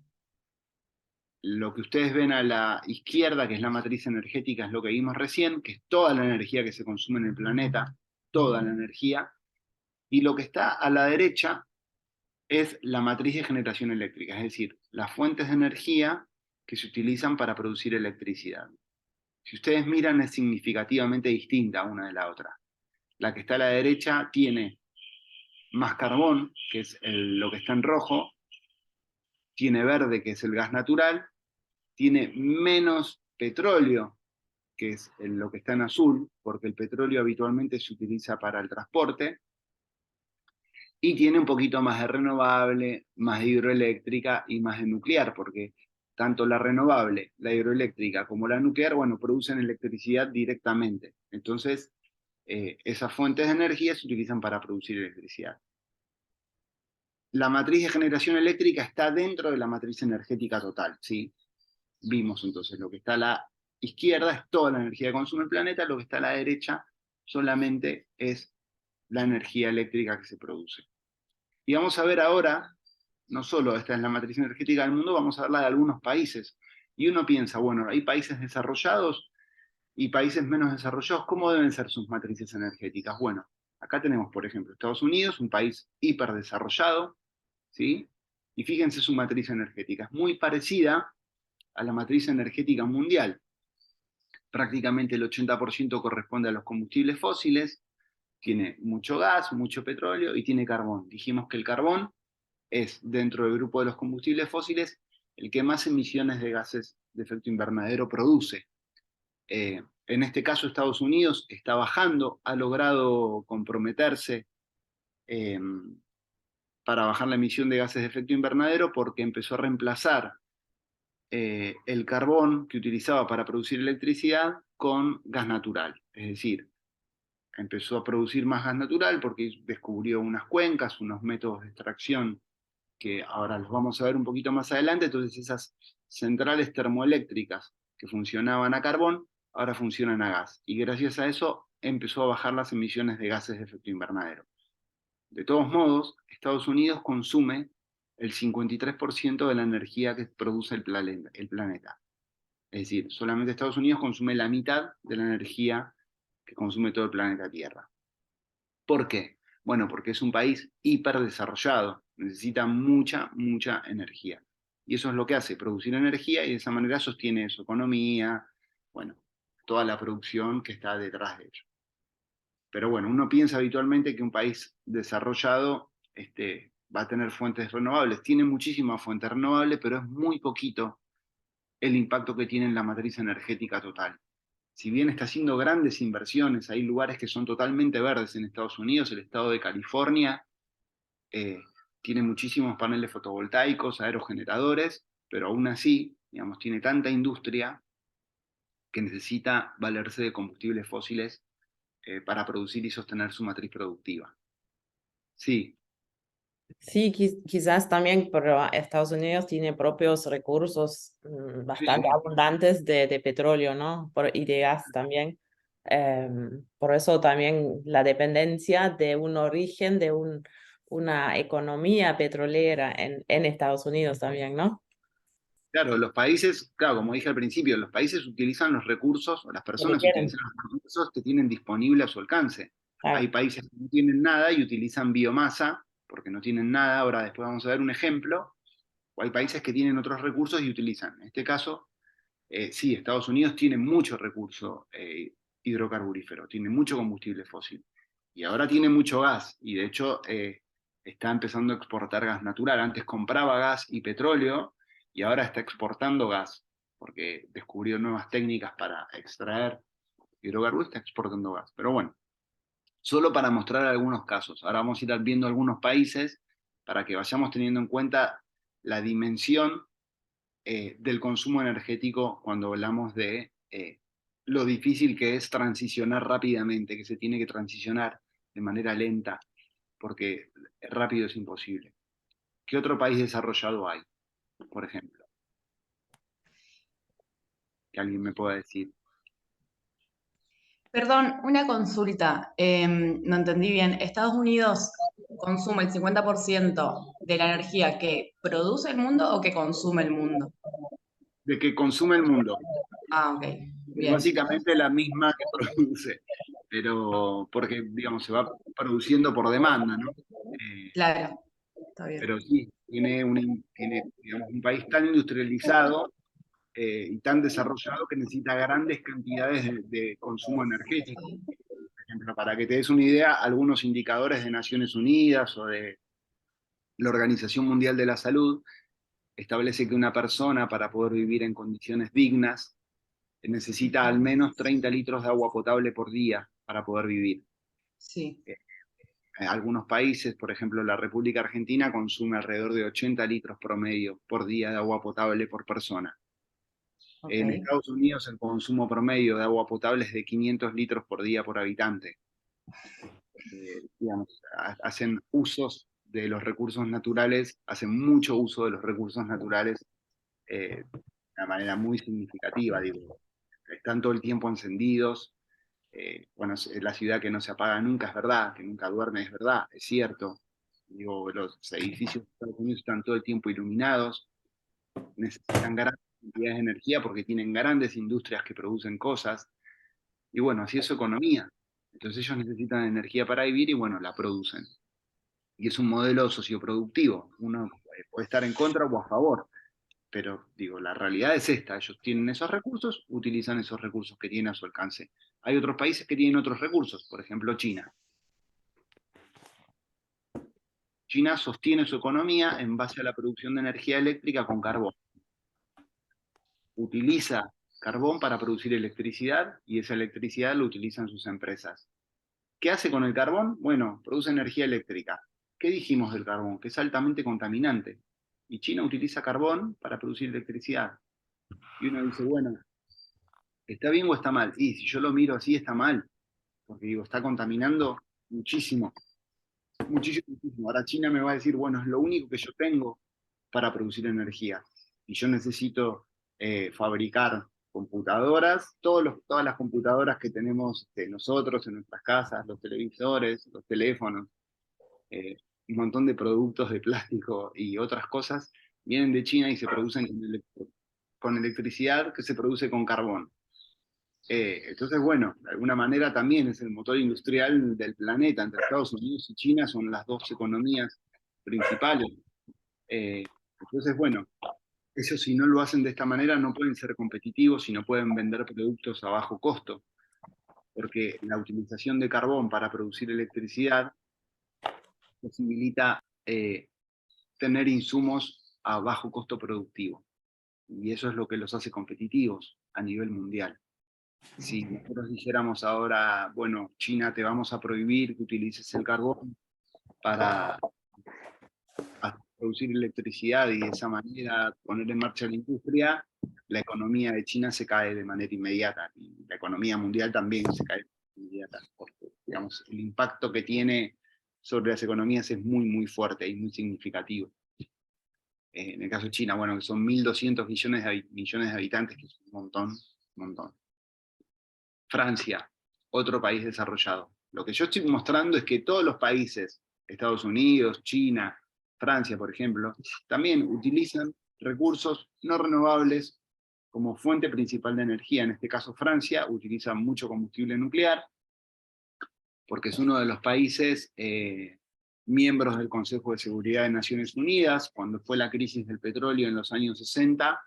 Lo que ustedes ven a la izquierda, que es la matriz energética, es lo que vimos recién, que es toda la energía que se consume en el planeta, toda la energía, y lo que está a la derecha es la matriz de generación eléctrica, es decir, las fuentes de energía que se utilizan para producir electricidad. Si ustedes miran, es significativamente distinta una de la otra. La que está a la derecha tiene más carbón, que es lo que está en rojo, tiene verde, que es el gas natural, tiene menos petróleo, que es lo que está en azul, porque el petróleo habitualmente se utiliza para el transporte, y tiene un poquito más de renovable, más de hidroeléctrica y más de nuclear, porque tanto la renovable, la hidroeléctrica como la nuclear, bueno, producen electricidad directamente. Entonces, esas fuentes de energía se utilizan para producir electricidad. La matriz de generación eléctrica está dentro de la matriz energética total, ¿sí? Vimos entonces lo que está a la izquierda es toda la energía que consume el planeta, lo que está a la derecha solamente es la energía eléctrica que se produce. Y vamos a ver ahora, no solo esta es la matriz energética del mundo, vamos a ver la de algunos países. Y uno piensa, bueno, hay países desarrollados y países menos desarrollados, ¿cómo deben ser sus matrices energéticas? Bueno, acá tenemos, por ejemplo, Estados Unidos, un país hiperdesarrollado, ¿sí? Y fíjense su matriz energética, es muy parecida a la matriz energética mundial. Prácticamente el 80% corresponde a los combustibles fósiles, tiene mucho gas, mucho petróleo y tiene carbón. Dijimos que el carbón es, dentro del grupo de los combustibles fósiles, el que más emisiones de gases de efecto invernadero produce. En este caso, Estados Unidos está bajando, ha logrado comprometerse para bajar la emisión de gases de efecto invernadero porque empezó a reemplazar el carbón que utilizaba para producir electricidad con gas natural. Es decir, empezó a producir más gas natural porque descubrió unas cuencas, unos métodos de extracción que ahora los vamos a ver un poquito más adelante. Entonces esas centrales termoeléctricas que funcionaban a carbón, ahora funcionan a gas. Y gracias a eso empezó a bajar las emisiones de gases de efecto invernadero. De todos modos, Estados Unidos consume el 53% de la energía que produce el planeta. Es decir, solamente Estados Unidos consume la mitad de la energía que consume todo el planeta Tierra. ¿Por qué? Bueno, porque es un país hiperdesarrollado, necesita mucha energía. Y eso es lo que hace, producir energía y de esa manera sostiene su economía, bueno, toda la producción que está detrás de ello. Pero bueno, uno piensa habitualmente que un país desarrollado va a tener fuentes renovables. Tiene muchísimas fuentes renovables, pero es muy poquito el impacto que tiene en la matriz energética total. Si bien está haciendo grandes inversiones, hay lugares que son totalmente verdes en Estados Unidos, el estado de California tiene muchísimos paneles fotovoltaicos, aerogeneradores, pero aún así, digamos, tiene tanta industria que necesita valerse de combustibles fósiles para producir y sostener su matriz productiva. Sí. Sí, quizás también, pero Estados Unidos tiene propios recursos bastante Sí. abundantes de petróleo, ¿no? Y de gas también. Por eso también la dependencia de un origen, de una economía petrolera en Estados Unidos también, ¿no? Claro, los países, claro, como dije al principio, los países utilizan los recursos, o las Lo que personas quieren. utilizan los recursos que tienen disponible a su alcance. Hay Claro. países que no tienen nada y utilizan biomasa, porque no tienen nada, ahora después vamos a ver un ejemplo, o hay países que tienen otros recursos y utilizan. En este caso, sí, Estados Unidos tiene mucho recurso hidrocarburífero, tiene mucho combustible fósil. Y ahora tiene mucho gas, y de hecho está empezando a exportar gas natural. Antes compraba gas y petróleo, y ahora está exportando gas, porque descubrió nuevas técnicas para extraer hidrocarburos, está exportando gas. Pero bueno, solo para mostrar algunos casos. Ahora vamos a ir viendo algunos países para que vayamos teniendo en cuenta la dimensión del consumo energético cuando hablamos de lo difícil que es transicionar rápidamente, que se tiene que transicionar de manera lenta, porque rápido es imposible. ¿Qué otro país desarrollado hay, por ejemplo? Que alguien me pueda decir. Perdón, una consulta. No entendí bien. ¿Estados Unidos consume el 50% de la energía que produce el mundo o que consume el mundo? De que consume el mundo. Ah, ok. Es Bien. básicamente la misma que produce, pero porque, digamos, se va produciendo por demanda, ¿no? Claro. Está bien. Pero sí, tiene digamos, un país tan industrializado y tan desarrollado que necesita grandes cantidades de consumo energético. Por ejemplo, para que te des una idea, algunos indicadores de Naciones Unidas o de la Organización Mundial de la Salud establece que una persona para poder vivir en condiciones dignas necesita al menos 30 litros de agua potable por día para poder vivir. Sí. Algunos países, por ejemplo la República Argentina, consume alrededor de 80 litros promedio por día de agua potable por persona. Ok. En Estados Unidos el consumo promedio de agua potable es de 500 litros por día por habitante. Digamos, hacen usos de los recursos naturales, hacen mucho uso de los recursos naturales de una manera muy significativa. Digo, están todo el tiempo encendidos. Bueno, la ciudad que no se apaga nunca es verdad, que nunca duerme es verdad, es cierto. Digo, los edificios de Estados Unidos están todo el tiempo iluminados, necesitan grandes cantidades de energía porque tienen grandes industrias que producen cosas, y bueno, así es su economía. Entonces ellos necesitan energía para vivir y bueno, la producen. Y es un modelo socioproductivo. Uno puede estar en contra o a favor, pero digo, la realidad es esta. Ellos tienen esos recursos, utilizan esos recursos que tienen a su alcance. Hay otros países que tienen otros recursos, por ejemplo China. China sostiene su economía en base a la producción de energía eléctrica con carbón. Utiliza carbón para producir electricidad y esa electricidad la utilizan sus empresas. ¿Qué hace con el carbón? Bueno, produce energía eléctrica. ¿Qué dijimos del carbón? Que es altamente contaminante. Y China utiliza carbón para producir electricidad. Y uno dice, bueno, ¿está bien o está mal? Y si yo lo miro así, está mal. Porque digo, está contaminando muchísimo. Muchísimo, muchísimo. Ahora China me va a decir, bueno, es lo único que yo tengo para producir energía. Y yo necesito fabricar computadoras, todas las computadoras que tenemos nosotros en nuestras casas, los televisores, los teléfonos, un montón de productos de plástico y otras cosas, vienen de China y se producen con electricidad que se produce con carbón. Entonces, bueno, de alguna manera también es el motor industrial del planeta. Entre Estados Unidos y China son las dos economías principales. Entonces, bueno, ellos si no lo hacen de esta manera no pueden ser competitivos y no pueden vender productos a bajo costo, porque la utilización de carbón para producir electricidad posibilita tener insumos a bajo costo productivo. Y eso es lo que los hace competitivos a nivel mundial. Si nosotros dijéramos ahora, bueno, China, te vamos a prohibir que utilices el carbón para producir electricidad y de esa manera poner en marcha la industria, la economía de China se cae de manera inmediata, y la economía mundial también se cae de manera inmediata, porque, digamos, el impacto que tiene sobre las economías es muy, muy fuerte y muy significativo. En el caso de China, bueno, que son 1.200 millones de habitantes, que es un montón, un montón. Francia, otro país desarrollado. Lo que yo estoy mostrando es que todos los países, Estados Unidos, China, Francia, por ejemplo, también utilizan recursos no renovables como fuente principal de energía. En este caso, Francia utiliza mucho combustible nuclear, porque es uno de los países miembros del Consejo de Seguridad de Naciones Unidas. Cuando fue la crisis del petróleo en los años 60,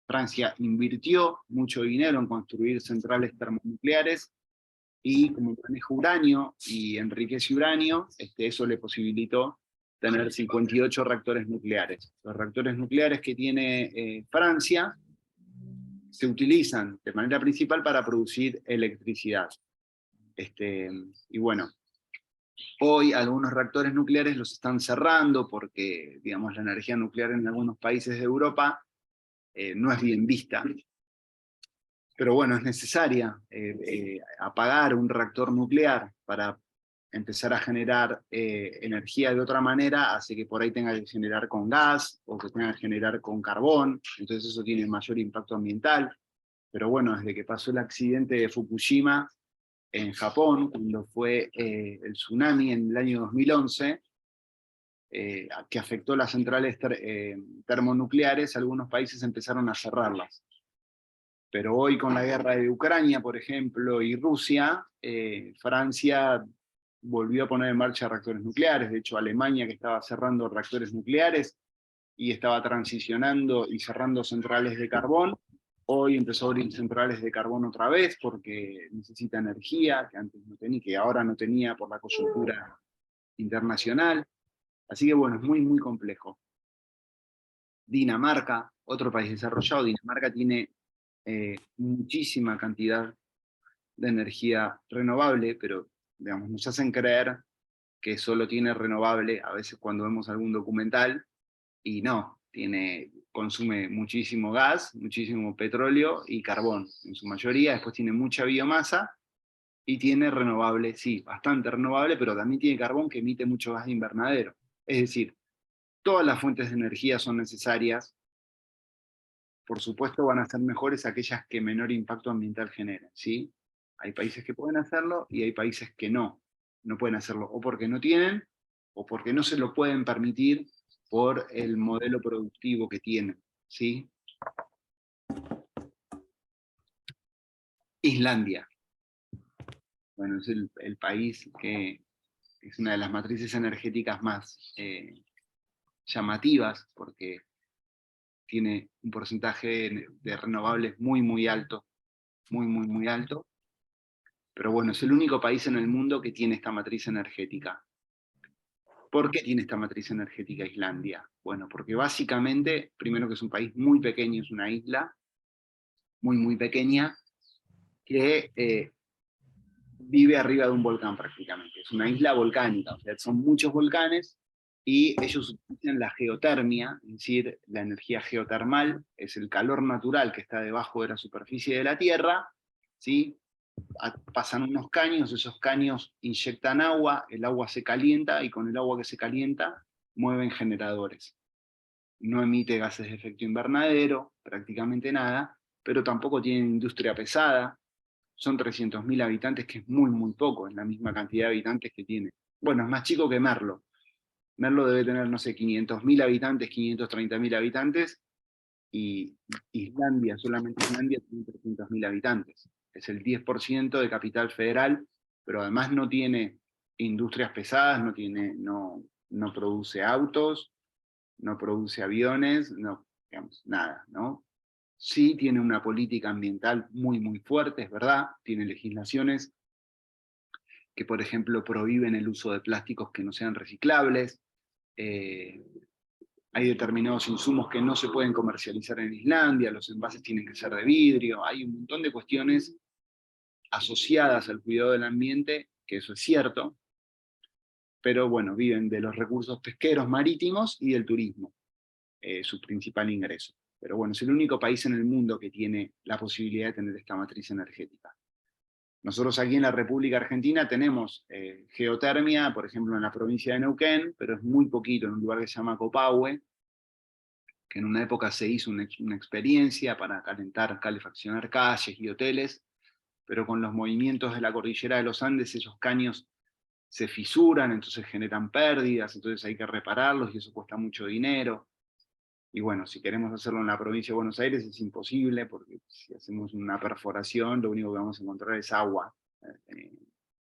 Francia invirtió mucho dinero en construir centrales termonucleares, y como maneja uranio y enriquece uranio, eso le posibilitó tener 58 reactores nucleares. Los reactores nucleares que tiene Francia se utilizan de manera principal para producir electricidad. Y bueno, hoy algunos reactores nucleares los están cerrando porque, digamos, la energía nuclear en algunos países de Europa no es bien vista. Pero bueno, es necesaria apagar un reactor nuclear para empezar a generar energía de otra manera, hace que por ahí tenga que generar con gas, o que tenga que generar con carbón, entonces eso tiene mayor impacto ambiental. Pero bueno, desde que pasó el accidente de Fukushima en Japón, cuando fue el tsunami en el año 2011, que afectó las centrales termonucleares, algunos países empezaron a cerrarlas. Pero hoy con la guerra de Ucrania, por ejemplo, y Rusia, Francia volvió a poner en marcha reactores nucleares. De hecho, Alemania, que estaba cerrando reactores nucleares y estaba transicionando y cerrando centrales de carbón, hoy empezó a abrir centrales de carbón otra vez porque necesita energía, que antes no tenía, que ahora no tenía por la coyuntura internacional. Así que bueno, es muy, muy complejo. Dinamarca, otro país desarrollado, Dinamarca tiene muchísima cantidad de energía renovable, pero digamos, nos hacen creer que solo tiene renovable a veces cuando vemos algún documental, y no, consume muchísimo gas, muchísimo petróleo y carbón, en su mayoría. Después tiene mucha biomasa, y tiene renovable, sí, bastante renovable, pero también tiene carbón que emite mucho gas de invernadero. Es decir, todas las fuentes de energía son necesarias. Por supuesto van a ser mejores aquellas que menor impacto ambiental generen, ¿sí? Hay países que pueden hacerlo y hay países que no pueden hacerlo, o porque no tienen, o porque no se lo pueden permitir por el modelo productivo que tienen, ¿sí? Islandia. Bueno, es el país que es una de las matrices energéticas más llamativas, porque tiene un porcentaje de renovables muy, muy alto, muy, muy, muy alto. Pero bueno, es el único país en el mundo que tiene esta matriz energética. ¿Por qué tiene esta matriz energética Islandia? Bueno, porque básicamente, primero que es un país muy pequeño, es una isla muy, muy pequeña, que vive arriba de un volcán prácticamente. Es una isla volcánica, o sea, son muchos volcanes, y ellos utilizan la geotermia, es decir, la energía geotermal, es el calor natural que está debajo de la superficie de la Tierra, ¿sí? Pasan unos caños, esos caños inyectan agua, el agua se calienta, y con el agua que se calienta mueven generadores. No emite gases de efecto invernadero, prácticamente nada, pero tampoco tienen industria pesada. Son 300.000 habitantes, que es muy, muy poco, es la misma cantidad de habitantes que tiene. Bueno, es más chico que Merlo. Merlo debe tener, no sé, 500.000 habitantes, 530.000 habitantes, y Islandia, solamente Islandia, tiene 300.000 habitantes. Es el 10% de capital federal, pero además no tiene industrias pesadas, no produce autos, no produce aviones, no, digamos, nada, ¿no? Sí tiene una política ambiental muy, muy fuerte, es verdad, tiene legislaciones que, por ejemplo, prohíben el uso de plásticos que no sean reciclables. Hay determinados insumos que no se pueden comercializar en Islandia, los envases tienen que ser de vidrio, hay un montón de cuestiones asociadas al cuidado del ambiente, que eso es cierto, pero bueno, viven de los recursos pesqueros marítimos y del turismo, su principal ingreso. Pero bueno, es el único país en el mundo que tiene la posibilidad de tener esta matriz energética. Nosotros aquí en la República Argentina tenemos geotermia, por ejemplo en la provincia de Neuquén, pero es muy poquito, en un lugar que se llama Copahue, que en una época se hizo una experiencia para calentar, calefaccionar calles y hoteles, pero con los movimientos de la cordillera de los Andes esos caños se fisuran, entonces generan pérdidas, entonces hay que repararlos y eso cuesta mucho dinero. Y bueno, si queremos hacerlo en la provincia de Buenos Aires es imposible, porque si hacemos una perforación, lo único que vamos a encontrar es agua,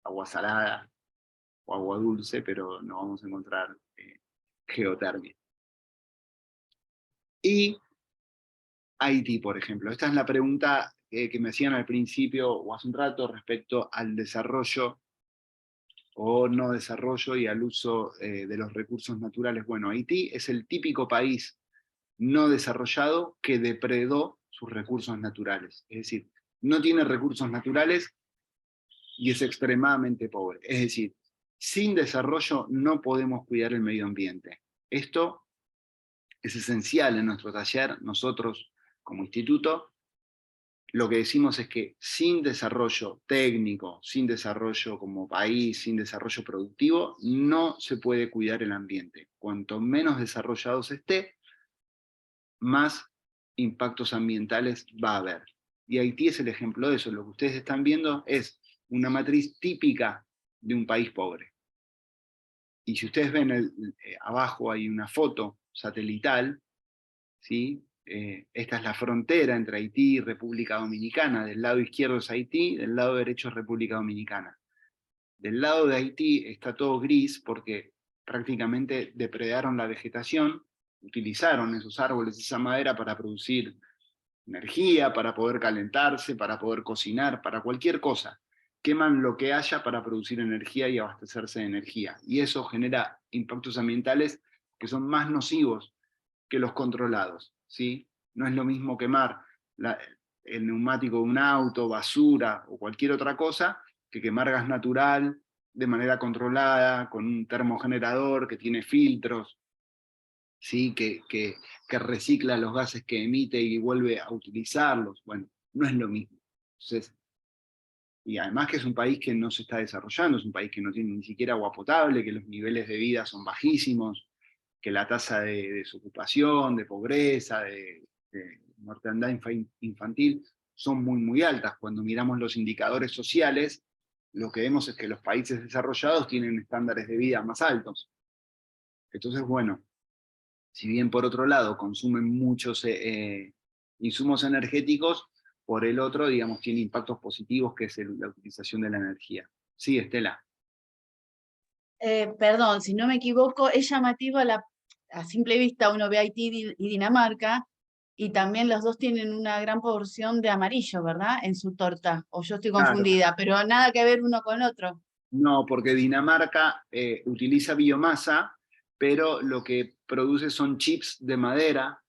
agua salada o agua dulce, pero no vamos a encontrar geotermia. Y Haití, por ejemplo. Esta es la pregunta que me hacían al principio o hace un rato respecto al desarrollo o no desarrollo y al uso de los recursos naturales. Bueno, Haití es el típico país no desarrollado que depredó sus recursos naturales. Es decir, no tiene recursos naturales y es extremadamente pobre. Es decir, sin desarrollo no podemos cuidar el medio ambiente. Esto es esencial en nuestro taller. Nosotros, como instituto, lo que decimos es que sin desarrollo técnico, sin desarrollo como país, sin desarrollo productivo, no se puede cuidar el ambiente. Cuanto menos desarrollado se esté, más impactos ambientales va a haber. Y Haití es el ejemplo de eso. Lo que ustedes están viendo es una matriz típica de un país pobre. Y si ustedes ven abajo hay una foto satelital, ¿sí? Esta es la frontera entre Haití y República Dominicana. Del lado izquierdo es Haití, del lado derecho es República Dominicana. Del lado de Haití está todo gris porque prácticamente depredaron la vegetación, utilizaron esos árboles, esa madera para producir energía, para poder calentarse, para poder cocinar, para cualquier cosa. Queman lo que haya para producir energía y abastecerse de energía. Y eso genera impactos ambientales que son más nocivos que los controlados, ¿sí? No es lo mismo quemar el neumático de un auto, basura o cualquier otra cosa, que quemar gas natural de manera controlada, con un termogenerador que tiene filtros, ¿sí? que recicla los gases que emite y vuelve a utilizarlos. Bueno, no es lo mismo. Entonces, y además que es un país que no se está desarrollando, es un país que no tiene ni siquiera agua potable, que los niveles de vida son bajísimos, que la tasa de desocupación, de pobreza, de mortandad infantil son muy, muy altas. Cuando miramos los indicadores sociales, lo que vemos es que los países desarrollados tienen estándares de vida más altos. Entonces, bueno, si bien por otro lado consumen muchos insumos energéticos, por el otro, digamos, tiene impactos positivos, que es la utilización de la energía. Sí, Estela. Perdón, si no me equivoco, es llamativa a simple vista uno ve Haití y Dinamarca, y también los dos tienen una gran porción de amarillo, ¿verdad? En su torta, o yo estoy Claro. confundida, pero nada que ver uno con otro. No, porque Dinamarca utiliza biomasa, pero lo que produce son chips de madera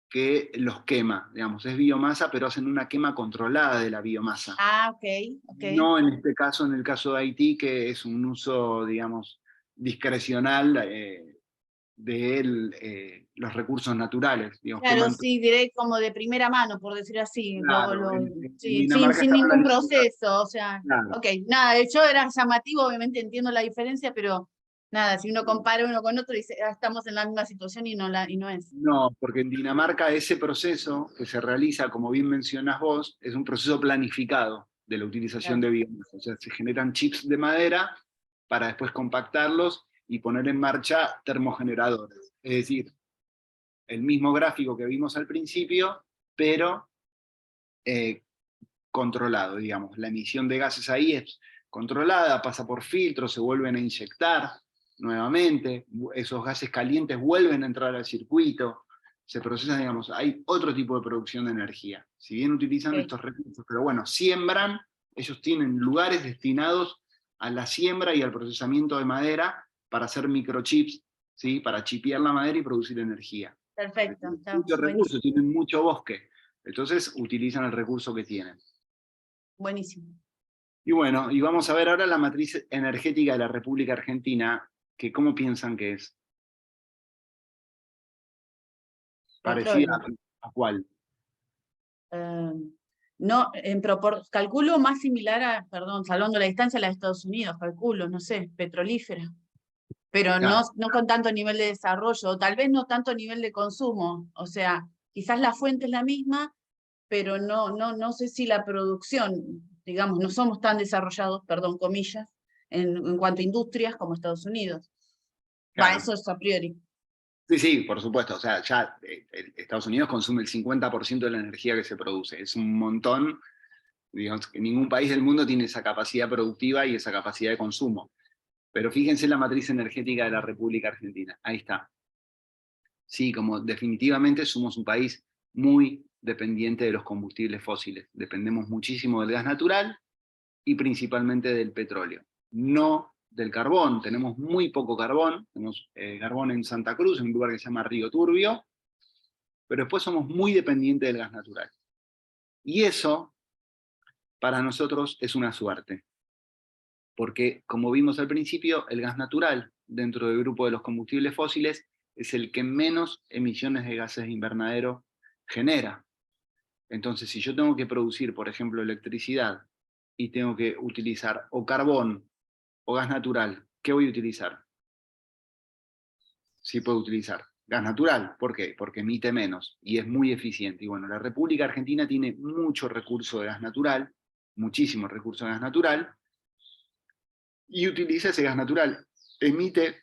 que los quema, digamos, es biomasa, pero hacen una quema controlada de la biomasa. Ah, ok. No en este caso, en el caso de Haití, que es un uso, digamos, discrecional de los recursos naturales. Digamos, Claro, sí, diré como de primera mano, por decir así. Claro, Sí, Dinamarca sin está ningún planificado. proceso, o sea, Claro. ok, nada, yo era llamativo, obviamente entiendo la diferencia, pero nada, si uno compara uno con otro, dice, estamos en la misma situación y no es. No, porque en Dinamarca ese proceso que se realiza, como bien mencionas vos, es un proceso planificado de la utilización de biomasa. O sea, se generan chips de madera para después compactarlos y poner en marcha termogeneradores. Es decir, el mismo gráfico que vimos al principio, pero controlado, digamos. La emisión de gases ahí es controlada, pasa por filtros, se vuelven a inyectar nuevamente, esos gases calientes vuelven a entrar al circuito, se procesan, digamos, hay otro tipo de producción de energía. Si bien utilizan estos recursos, pero bueno, siembran, ellos tienen lugares destinados a la siembra y al procesamiento de madera para hacer microchips, ¿sí? Para chipear la madera y producir energía. Perfecto. Tienen muchos recursos, tienen mucho bosque, entonces utilizan el recurso que tienen. Buenísimo. Y bueno, y vamos a ver ahora la matriz energética de la República Argentina, que ¿cómo piensan que es? ¿Parecida Petróleo. a cuál? No, calculo más similar a, perdón, salvando la distancia, a la de Estados Unidos, calculo, no sé, petrolífera. Pero no, Claro, no con tanto nivel de desarrollo, o tal vez no tanto nivel de consumo. O sea, quizás la fuente es la misma, pero no sé si la producción, digamos, no somos tan desarrollados, perdón, comillas, en cuanto a industrias como Estados Unidos. Va, claro. eso es a priori. Sí, sí, por supuesto. O sea, ya Estados Unidos consume el 50% de la energía que se produce. Es un montón. Digamos que ningún país del mundo tiene esa capacidad productiva y esa capacidad de consumo. Pero fíjense la matriz energética de la República Argentina. Ahí está. Sí, como definitivamente somos un país muy dependiente de los combustibles fósiles. Dependemos muchísimo del gas natural y principalmente del petróleo. No del carbón. Tenemos muy poco carbón. Tenemos carbón en Santa Cruz, en un lugar que se llama Río Turbio, pero después somos muy dependientes del gas natural. Y eso, para nosotros, es una suerte. Porque, como vimos al principio, el gas natural, dentro del grupo de los combustibles fósiles, es el que menos emisiones de gases de invernadero genera. Entonces, si yo tengo que producir, por ejemplo, electricidad, y tengo que utilizar o carbón o gas natural, ¿qué voy a utilizar? Sí puedo utilizar gas natural. ¿Por qué? Porque emite menos y es muy eficiente. Y bueno, la República Argentina tiene mucho recurso de gas natural, muchísimo recurso de gas natural, y utiliza ese gas natural. Emite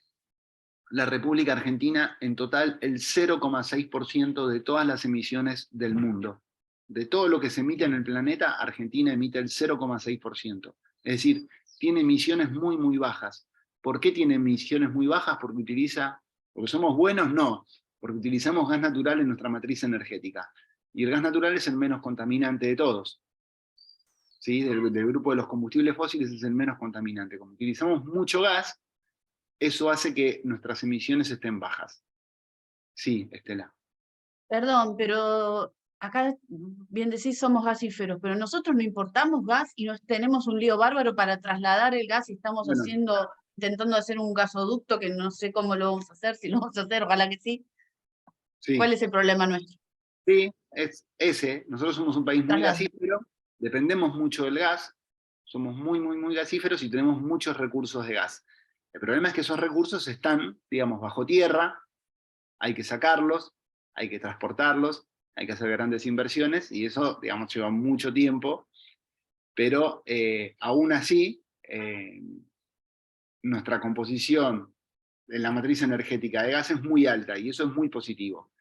la República Argentina en total el 0,6% de todas las emisiones del mundo. De todo lo que se emite en el planeta, Argentina emite el 0,6%. Es decir, tiene emisiones muy, muy bajas. ¿Por qué tiene emisiones muy bajas? Porque somos buenos, no, porque utilizamos gas natural en nuestra matriz energética. Y el gas natural es el menos contaminante de todos. ¿Sí? Del grupo de los combustibles fósiles es el menos contaminante. Como utilizamos mucho gas, eso hace que nuestras emisiones estén bajas. Sí, Estela. Perdón, pero acá bien decís somos gasíferos, pero nosotros no importamos gas y nos tenemos un lío bárbaro para trasladar el gas y estamos Bueno, intentando hacer un gasoducto que no sé cómo lo vamos a hacer, si lo vamos a hacer, ojalá que sí. ¿Cuál sí, es el problema nuestro? sí, es ese. Nosotros somos un país muy Traslado. gasífero, dependemos mucho del gas, somos muy, muy, muy gasíferos y tenemos muchos recursos de gas. El problema es que esos recursos están, digamos, bajo tierra, hay que sacarlos, hay que transportarlos, hay que hacer grandes inversiones y eso, digamos, lleva mucho tiempo, pero aún así, nuestra composición en la matriz energética de gas es muy alta y eso es muy positivo.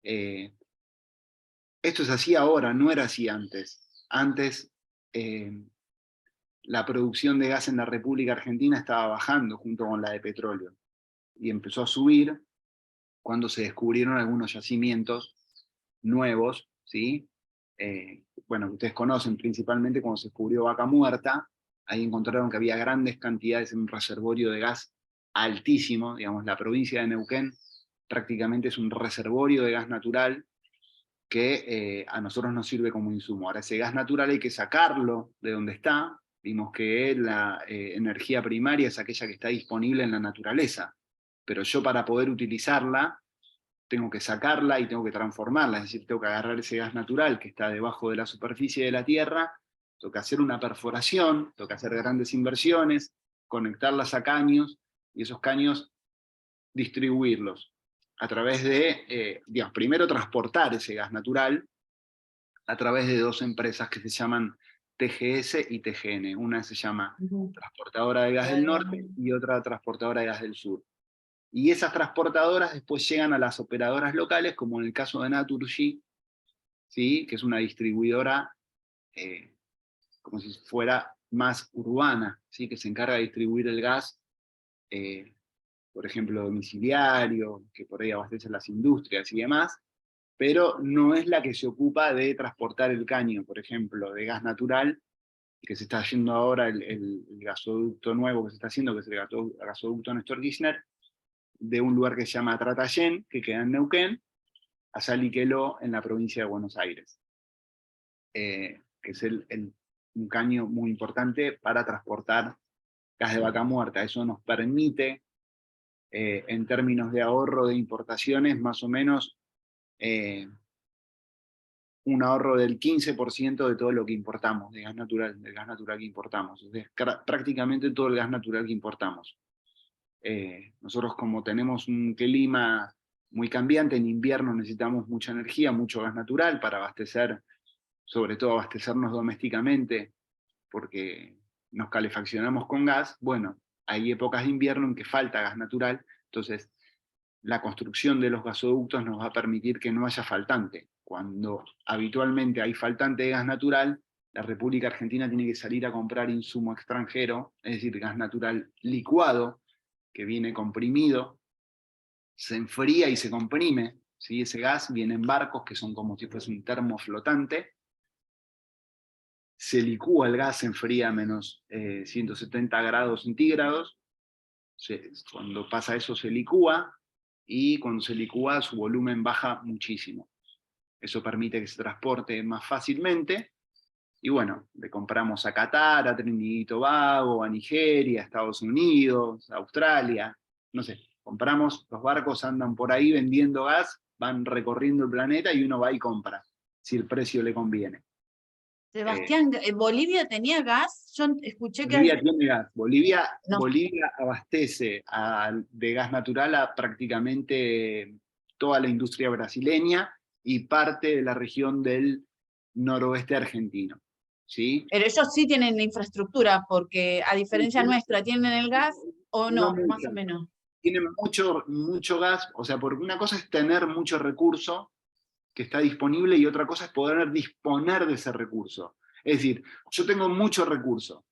Esto es así ahora, no era así antes. Antes la producción de gas en la República Argentina estaba bajando junto con la de petróleo y empezó a subir cuando se descubrieron algunos yacimientos nuevos, ¿sí? Bueno, ustedes conocen principalmente cuando se descubrió Vaca Muerta, ahí encontraron que había grandes cantidades en un reservorio de gas altísimo, digamos, la provincia de Neuquén prácticamente es un reservorio de gas natural que a nosotros nos sirve como insumo. Ahora ese gas natural hay que sacarlo de donde está, vimos que la energía primaria es aquella que está disponible en la naturaleza, pero yo para poder utilizarla tengo que sacarla y tengo que transformarla, es decir, tengo que agarrar ese gas natural que está debajo de la superficie de la Tierra, tengo que hacer una perforación, tengo que hacer grandes inversiones, conectarlas a caños, y esos caños distribuirlos a través de, digamos, primero transportar ese gas natural a través de dos empresas que se llaman TGS y TGN. Una se llama Transportadora de Gas del Norte y otra Transportadora de Gas del Sur. Y esas transportadoras después llegan a las operadoras locales, como en el caso de Naturgy, ¿sí? Que es una distribuidora como si fuera más urbana, ¿sí? Que se encarga de distribuir el gas, por ejemplo, domiciliario, que por ahí abastece las industrias y demás, pero no es la que se ocupa de transportar el caño, por ejemplo, de gas natural, que se está haciendo ahora el gasoducto nuevo que se está haciendo, que es el gasoducto Néstor Kirchner, de un lugar que se llama Tratayén, que queda en Neuquén, a Saliqueló, en la provincia de Buenos Aires, que es un caño muy importante para transportar gas de vaca muerta. Eso nos permite, en términos de ahorro de importaciones, más o menos un ahorro del 15% de todo lo que importamos, de gas natural, del gas natural que importamos. Es prácticamente todo el gas natural que importamos. Nosotros, como tenemos un clima muy cambiante, en invierno necesitamos mucha energía, mucho gas natural para abastecer, sobre todo abastecernos domésticamente, porque nos calefaccionamos con gas. Bueno, hay épocas de invierno en que falta gas natural, entonces la construcción de los gasoductos nos va a permitir que no haya faltante. Cuando habitualmente hay faltante de gas natural, la República Argentina tiene que salir a comprar insumo extranjero, es decir, gas natural licuado, que viene comprimido, se enfría y se comprime, ¿sí? Ese gas viene en barcos que son como si fuese un termo flotante, se licúa el gas, se enfría a menos 170 grados centígrados, cuando pasa eso se licúa, y cuando se licúa su volumen baja muchísimo. Eso permite que se transporte más fácilmente, y bueno, le compramos a Qatar, a Trinidad y Tobago, a Nigeria, a Estados Unidos, a Australia, no sé, compramos, los barcos andan por ahí vendiendo gas, van recorriendo el planeta y uno va y compra, si el precio le conviene. Sebastián, ¿Bolivia tenía gas? Yo escuché que... Bolivia tiene gas. Bolivia abastece de gas natural a prácticamente toda la industria brasileña y parte de la región del noroeste argentino, ¿sí? Pero ellos sí tienen la infraestructura, porque a diferencia nuestra, ¿tienen el gas o no? Más o menos. Tienen mucho gas, o sea, porque una cosa es tener mucho recurso que está disponible y otra cosa es poder disponer de ese recurso. Es decir, yo tengo mucho recurso,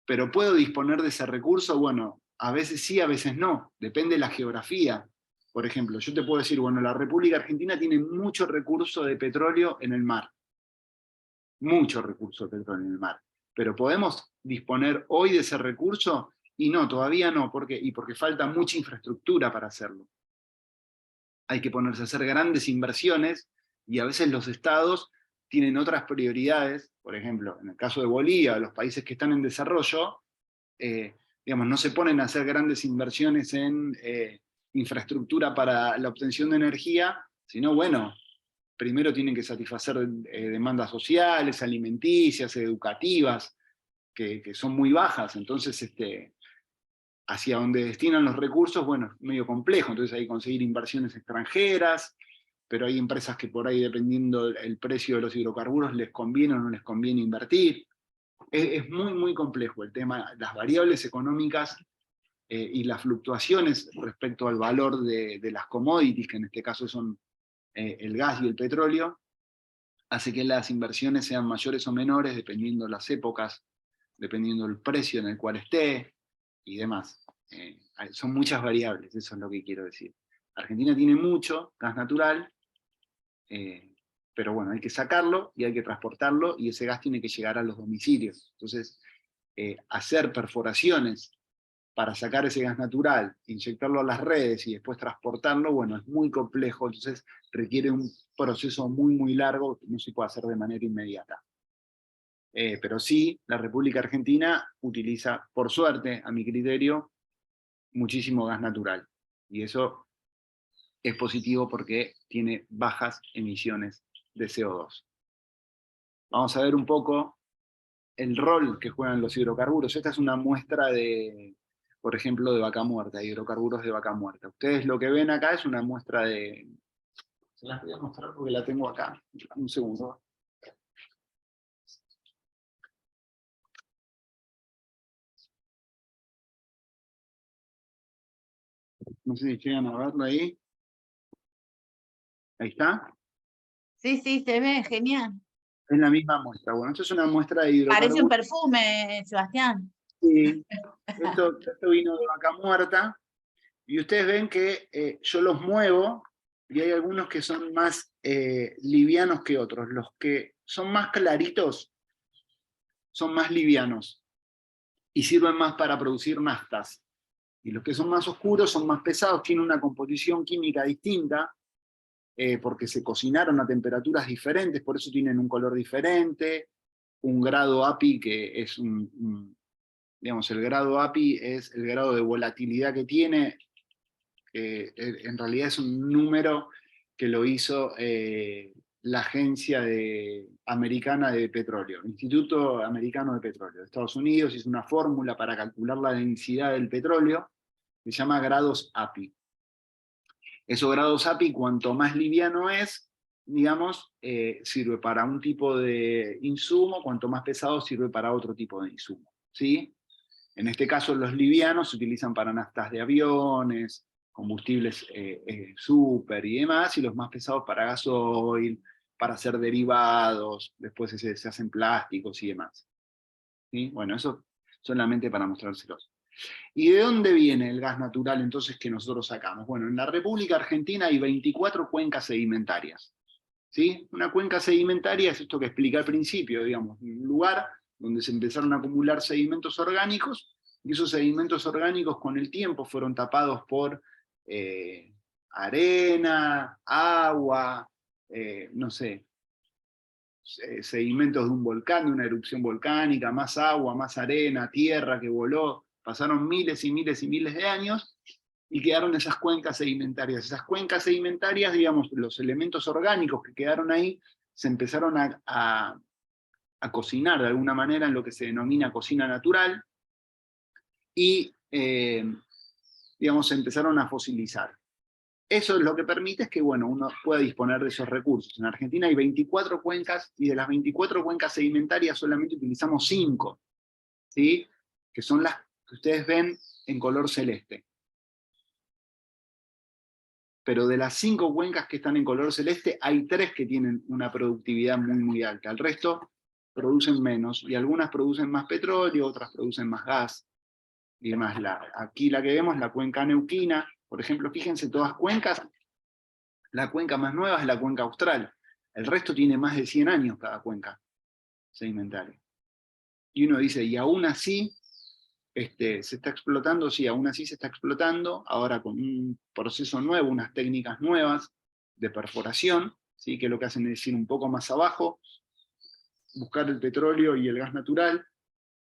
pero ¿puedo disponer de ese recurso? Bueno, a veces sí, a veces no, depende de la geografía. Por ejemplo, yo te puedo decir, bueno, la República Argentina tiene mucho recurso de petróleo en el mar. Mucho recurso de petróleo en el mar. Pero ¿podemos disponer hoy de ese recurso? Y no, todavía no. ¿Por qué? Y porque falta mucha infraestructura para hacerlo. Hay que ponerse a hacer grandes inversiones, y a veces los estados tienen otras prioridades. Por ejemplo, en el caso de Bolivia, los países que están en desarrollo, digamos, no se ponen a hacer grandes inversiones en infraestructura para la obtención de energía, sino, bueno, primero tienen que satisfacer demandas sociales, alimenticias, educativas, que son muy bajas. Entonces, hacia donde destinan los recursos, bueno, es medio complejo. Entonces hay que conseguir inversiones extranjeras, pero hay empresas que por ahí, dependiendo del precio de los hidrocarburos, les conviene o no les conviene invertir. Es muy, muy complejo el tema. Las variables económicas y las fluctuaciones respecto al valor de las commodities, que en este caso son el gas y el petróleo, hace que las inversiones sean mayores o menores dependiendo de las épocas, dependiendo del precio en el cual esté y demás. Son muchas variables, eso es lo que quiero decir. Argentina tiene mucho gas natural, pero bueno, hay que sacarlo y hay que transportarlo, y ese gas tiene que llegar a los domicilios. Entonces, hacer perforaciones para sacar ese gas natural, inyectarlo a las redes y después transportarlo, bueno, es muy complejo, entonces requiere un proceso muy, muy largo que no se puede hacer de manera inmediata. Pero sí, la República Argentina utiliza, por suerte, a mi criterio, muchísimo gas natural. Y eso es positivo porque tiene bajas emisiones de CO2. Vamos a ver un poco el rol que juegan los hidrocarburos. Esta es una muestra de, por ejemplo, de vaca muerta, hidrocarburos de vaca muerta. Ustedes lo que ven acá es una muestra de... Se las voy a mostrar porque la tengo acá. Un segundo. No sé si llegan a verlo ahí. Ahí está. Sí, sí, se ve, genial. Es la misma muestra. Bueno, esto es una muestra de hidrocarburos. Parece un perfume, Sebastián. Sí, esto vino de vaca muerta. Y ustedes ven que yo los muevo, y hay algunos que son más livianos que otros. Los que son más claritos son más livianos y sirven más para producir naftas. Y los que son más oscuros son más pesados, tienen una composición química distinta, porque se cocinaron a temperaturas diferentes, por eso tienen un color diferente, un grado API que es digamos, el grado API es el grado de volatilidad que tiene, en realidad es un número que lo hizo la agencia americana de petróleo, Instituto Americano de Petróleo de Estados Unidos, hizo una fórmula para calcular la densidad del petróleo, que se llama grados API. Esos grados API, cuanto más liviano es, digamos, sirve para un tipo de insumo, cuanto más pesado sirve para otro tipo de insumo, ¿sí? En este caso los livianos se utilizan para naftas de aviones, combustibles super y demás, y los más pesados para gasoil, para hacer derivados, después se hacen plásticos y demás. ¿Sí? Bueno, eso solamente para mostrárselos. ¿Y de dónde viene el gas natural entonces que nosotros sacamos? Bueno, en la República Argentina hay 24 cuencas sedimentarias. ¿Sí? Una cuenca sedimentaria es esto que expliqué al principio, digamos, un lugar donde se empezaron a acumular sedimentos orgánicos, y esos sedimentos orgánicos con el tiempo fueron tapados por arena, agua, no sé, sedimentos de un volcán, de una erupción volcánica, más agua, más arena, tierra que voló, pasaron miles y miles y miles de años, y quedaron esas cuencas sedimentarias. Esas cuencas sedimentarias, digamos, los elementos orgánicos que quedaron ahí, se empezaron a cocinar de alguna manera en lo que se denomina cocina natural, y digamos, se empezaron a fosilizar. Eso es lo que permite es que, bueno, uno pueda disponer de esos recursos. En Argentina hay 24 cuencas, y de las 24 cuencas sedimentarias solamente utilizamos 5, ¿sí? Que son las que ustedes ven en color celeste. Pero de las 5 cuencas que están en color celeste, hay 3 que tienen una productividad muy, muy alta. El resto producen menos, y algunas producen más petróleo, otras producen más gas, y demás. Aquí la que vemos, la cuenca neuquina, por ejemplo, fíjense, todas cuencas, la cuenca más nueva es la cuenca austral. El resto tiene más de 100 años cada cuenca sedimentaria. Y uno dice, y aún así, se está explotando, sí, aún así se está explotando, ahora con un proceso nuevo, unas técnicas nuevas de perforación, ¿sí? Que lo que hacen es ir un poco más abajo, buscar el petróleo y el gas natural,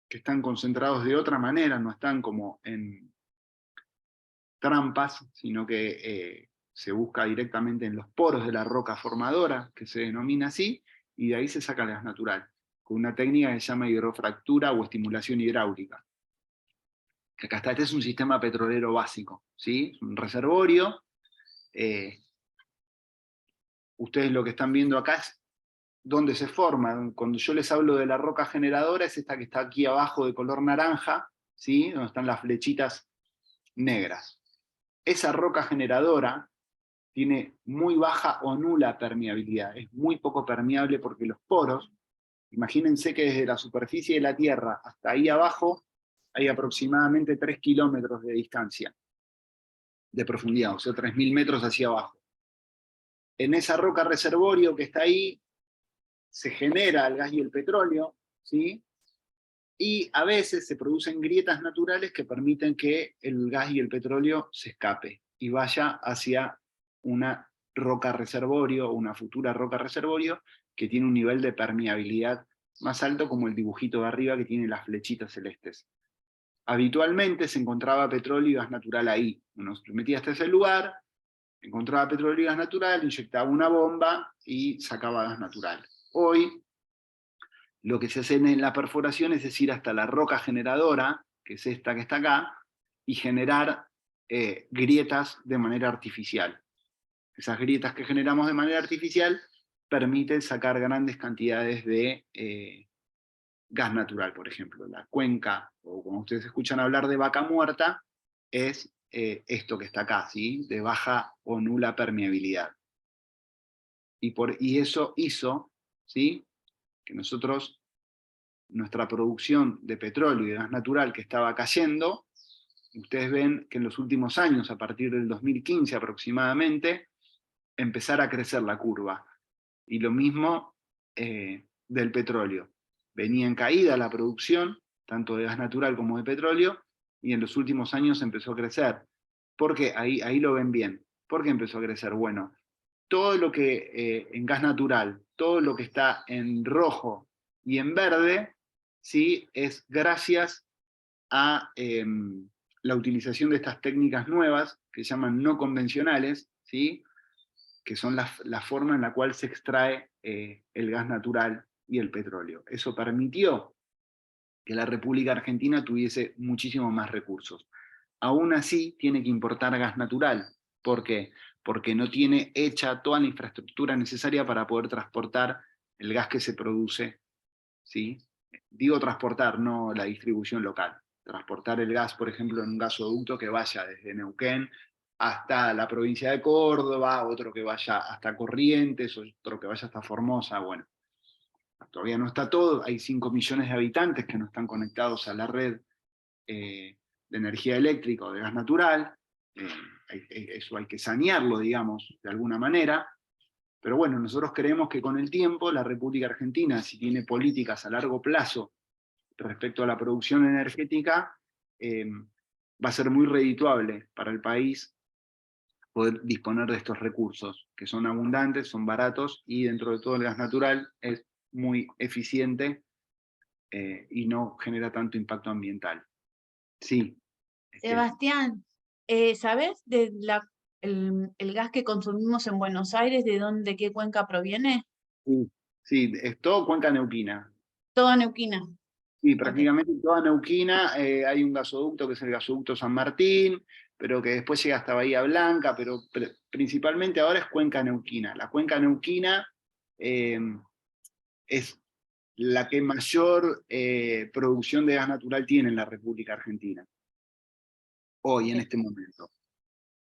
que están concentrados de otra manera, no están como en trampas, sino que se busca directamente en los poros de la roca formadora, que se denomina así, y de ahí se saca el gas natural, con una técnica que se llama hidrofractura o estimulación hidráulica. Que acá está, este es un sistema petrolero básico, ¿sí? Un reservorio. Ustedes lo que están viendo acá es dónde se forma. Cuando yo les hablo de la roca generadora, es esta que está aquí abajo de color naranja, ¿sí? Donde están las flechitas negras. Esa roca generadora tiene muy baja o nula permeabilidad, es muy poco permeable porque los poros, imagínense que desde la superficie de la Tierra hasta ahí abajo hay aproximadamente 3 kilómetros de distancia, de profundidad, o sea, 3.000 metros hacia abajo. En esa roca reservorio que está ahí, se genera el gas y el petróleo, ¿sí? Y a veces se producen grietas naturales que permiten que el gas y el petróleo se escape y vaya hacia una roca reservorio o una futura roca reservorio que tiene un nivel de permeabilidad más alto, como el dibujito de arriba que tiene las flechitas celestes. Habitualmente se encontraba petróleo y gas natural ahí. Uno se metía hasta ese lugar, encontraba petróleo y gas natural, inyectaba una bomba y sacaba gas natural. Hoy, lo que se hace en la perforación es ir hasta la roca generadora, que es esta que está acá, y generar grietas de manera artificial. Esas grietas que generamos de manera artificial permiten sacar grandes cantidades de gas natural, por ejemplo. La cuenca, o como ustedes escuchan hablar de Vaca Muerta, es esto que está acá, ¿sí? De baja o nula permeabilidad. Y eso hizo, ¿sí? Que nosotros, nuestra producción de petróleo y de gas natural que estaba cayendo, ustedes ven que en los últimos años, a partir del 2015 aproximadamente, empezara a crecer la curva. Y lo mismo del petróleo. Venía en caída la producción, tanto de gas natural como de petróleo, y en los últimos años empezó a crecer. ¿Por qué? Ahí lo ven bien. ¿Por qué empezó a crecer? Bueno, todo lo que en gas natural, todo lo que está en rojo Y en verde, ¿sí?, es gracias a la utilización de estas técnicas nuevas, que se llaman no convencionales, ¿sí?, que son la forma en la cual se extrae el gas natural y el petróleo. Eso permitió que la República Argentina tuviese muchísimos más recursos. Aún así, tiene que importar gas natural. ¿Por qué? Porque no tiene hecha toda la infraestructura necesaria para poder transportar el gas que se produce, ¿sí? Digo transportar, no la distribución local. Transportar el gas, por ejemplo, en un gasoducto que vaya desde Neuquén hasta la provincia de Córdoba, otro que vaya hasta Corrientes, otro que vaya hasta Formosa, bueno. Todavía no está todo, hay 5 millones de habitantes que no están conectados a la red de energía eléctrica o de gas natural, eso hay que sanearlo, digamos, de alguna manera, pero bueno, nosotros creemos que con el tiempo la República Argentina, si tiene políticas a largo plazo respecto a la producción energética, va a ser muy redituable para el país poder disponer de estos recursos, que son abundantes, son baratos, y dentro de todo el gas natural es muy eficiente y no genera tanto impacto ambiental. Sí. Sebastián, ¿sabés el gas que consumimos en Buenos Aires, de qué cuenca proviene? Sí, es todo cuenca neuquina. Toda Neuquina. Sí, Ok. prácticamente toda Neuquina. Hay un gasoducto que es el gasoducto San Martín, pero que después llega hasta Bahía Blanca, pero principalmente ahora es cuenca neuquina. La cuenca neuquina es la que mayor producción de gas natural tiene en la República Argentina, hoy, en este momento.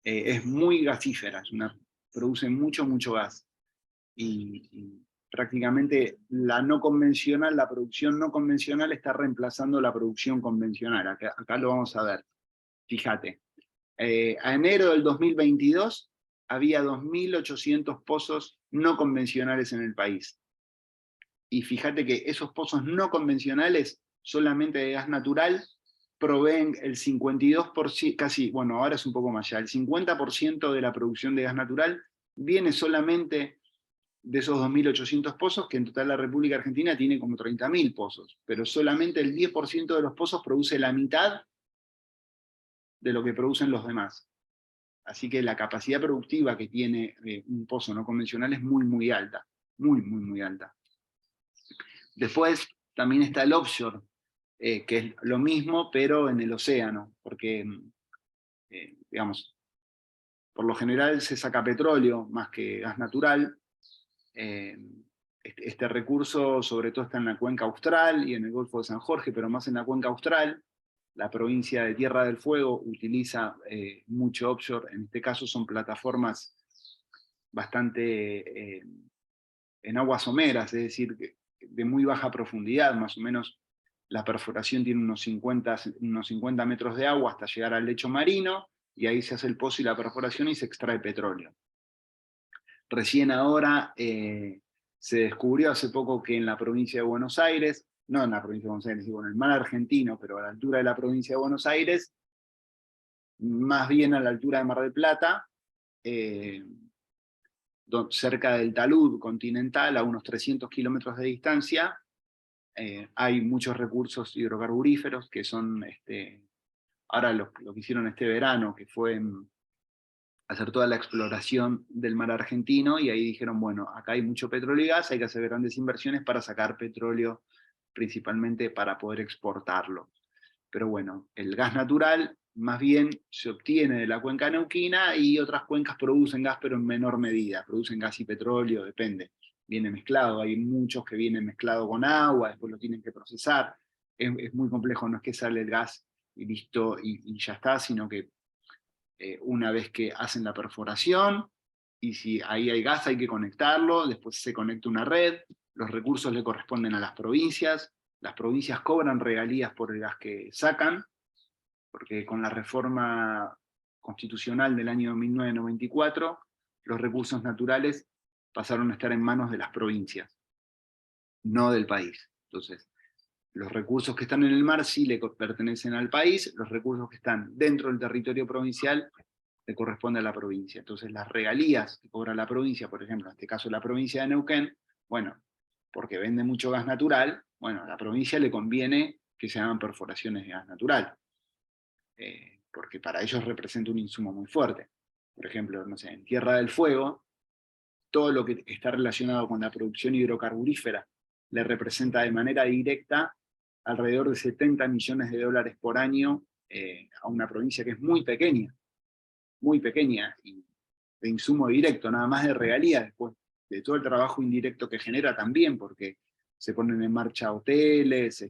Es muy gasífera, produce mucho gas. Y prácticamente la producción no convencional está reemplazando la producción convencional. Acá lo vamos a ver. Fíjate, a enero del 2022 había 2.800 pozos no convencionales en el país. Y fíjate que esos pozos no convencionales, solamente de gas natural, proveen el 52%, casi, bueno, ahora es un poco más ya, el 50% de la producción de gas natural viene solamente de esos 2.800 pozos, que en total la República Argentina tiene como 30.000 pozos, pero solamente el 10% de los pozos produce la mitad de lo que producen los demás. Así que la capacidad productiva que tiene un pozo no convencional es muy alta, muy alta. Después también está el offshore, que es lo mismo, pero en el océano, porque, digamos, por lo general se saca petróleo más que gas natural. Este recurso sobre todo está en la cuenca austral y en el Golfo de San Jorge, pero más en la cuenca austral. La provincia de Tierra del Fuego utiliza mucho offshore, en este caso son plataformas bastante en aguas someras, es decir, de muy baja profundidad, más o menos la perforación tiene unos 50 metros de agua hasta llegar al lecho marino, y ahí se hace el pozo y la perforación y se extrae petróleo. Recién ahora se descubrió hace poco que en la provincia de Buenos Aires, no en la provincia de Buenos Aires, digo en el mar argentino, pero a la altura de la provincia de Buenos Aires, más bien a la altura de Mar del Plata, cerca del talud continental, a unos 300 kilómetros de distancia, hay muchos recursos hidrocarburíferos que son, ahora lo que hicieron este verano, que fue hacer toda la exploración del mar argentino, y ahí dijeron, bueno, acá hay mucho petróleo y gas, hay que hacer grandes inversiones para sacar petróleo, principalmente para poder exportarlo. Pero bueno, el gas natural más bien se obtiene de la cuenca neuquina, y otras cuencas producen gas, pero en menor medida, producen gas y petróleo, depende, viene mezclado, hay muchos que vienen mezclado con agua, después lo tienen que procesar, es muy complejo, no es que sale el gas y listo y ya está, sino que una vez que hacen la perforación, y si ahí hay gas hay que conectarlo, después se conecta una red, los recursos le corresponden a las provincias cobran regalías por el gas que sacan, porque con la reforma constitucional del año 1994, los recursos naturales pasaron a estar en manos de las provincias, no del país. Entonces, los recursos que están en el mar sí le pertenecen al país, los recursos que están dentro del territorio provincial le corresponde a la provincia. Entonces las regalías que cobra la provincia, por ejemplo, en este caso la provincia de Neuquén, bueno, porque vende mucho gas natural, bueno, a la provincia le conviene que se hagan perforaciones de gas natural, porque para ellos representa un insumo muy fuerte. Por ejemplo, no sé, en Tierra del Fuego, todo lo que está relacionado con la producción hidrocarburífera le representa de manera directa alrededor de 70 millones de dólares por año a una provincia que es muy pequeña, y de insumo directo, nada más de regalías, después de todo el trabajo indirecto que genera también, porque se ponen en marcha hoteles,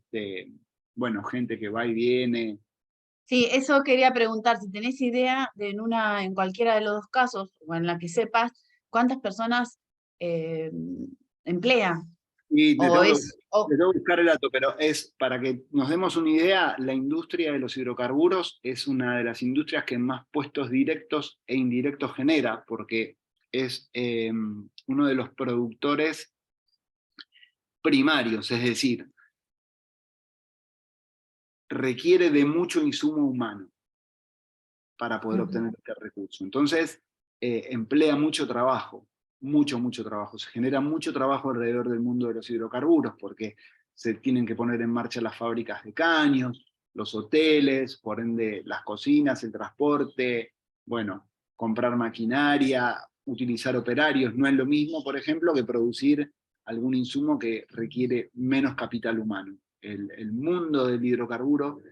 bueno, gente que va y viene. Sí, eso quería preguntar, si tenés idea de en cualquiera de los dos casos, o en la que sepas, cuántas personas emplean. Y le O tengo, es, le tengo que buscar el dato, pero es, para que nos demos una idea, la industria de los hidrocarburos es una de las industrias que más puestos directos e indirectos genera, porque es uno de los productores primarios, es decir, requiere de mucho insumo humano para poder obtener este recurso. Entonces, emplea mucho trabajo, mucho trabajo. Se genera mucho trabajo alrededor del mundo de los hidrocarburos, porque se tienen que poner en marcha las fábricas de caños, los hoteles, por ende las cocinas, el transporte, bueno, comprar maquinaria, utilizar operarios. No es lo mismo, por ejemplo, que producir algún insumo que requiere menos capital humano. El mundo del hidrocarburo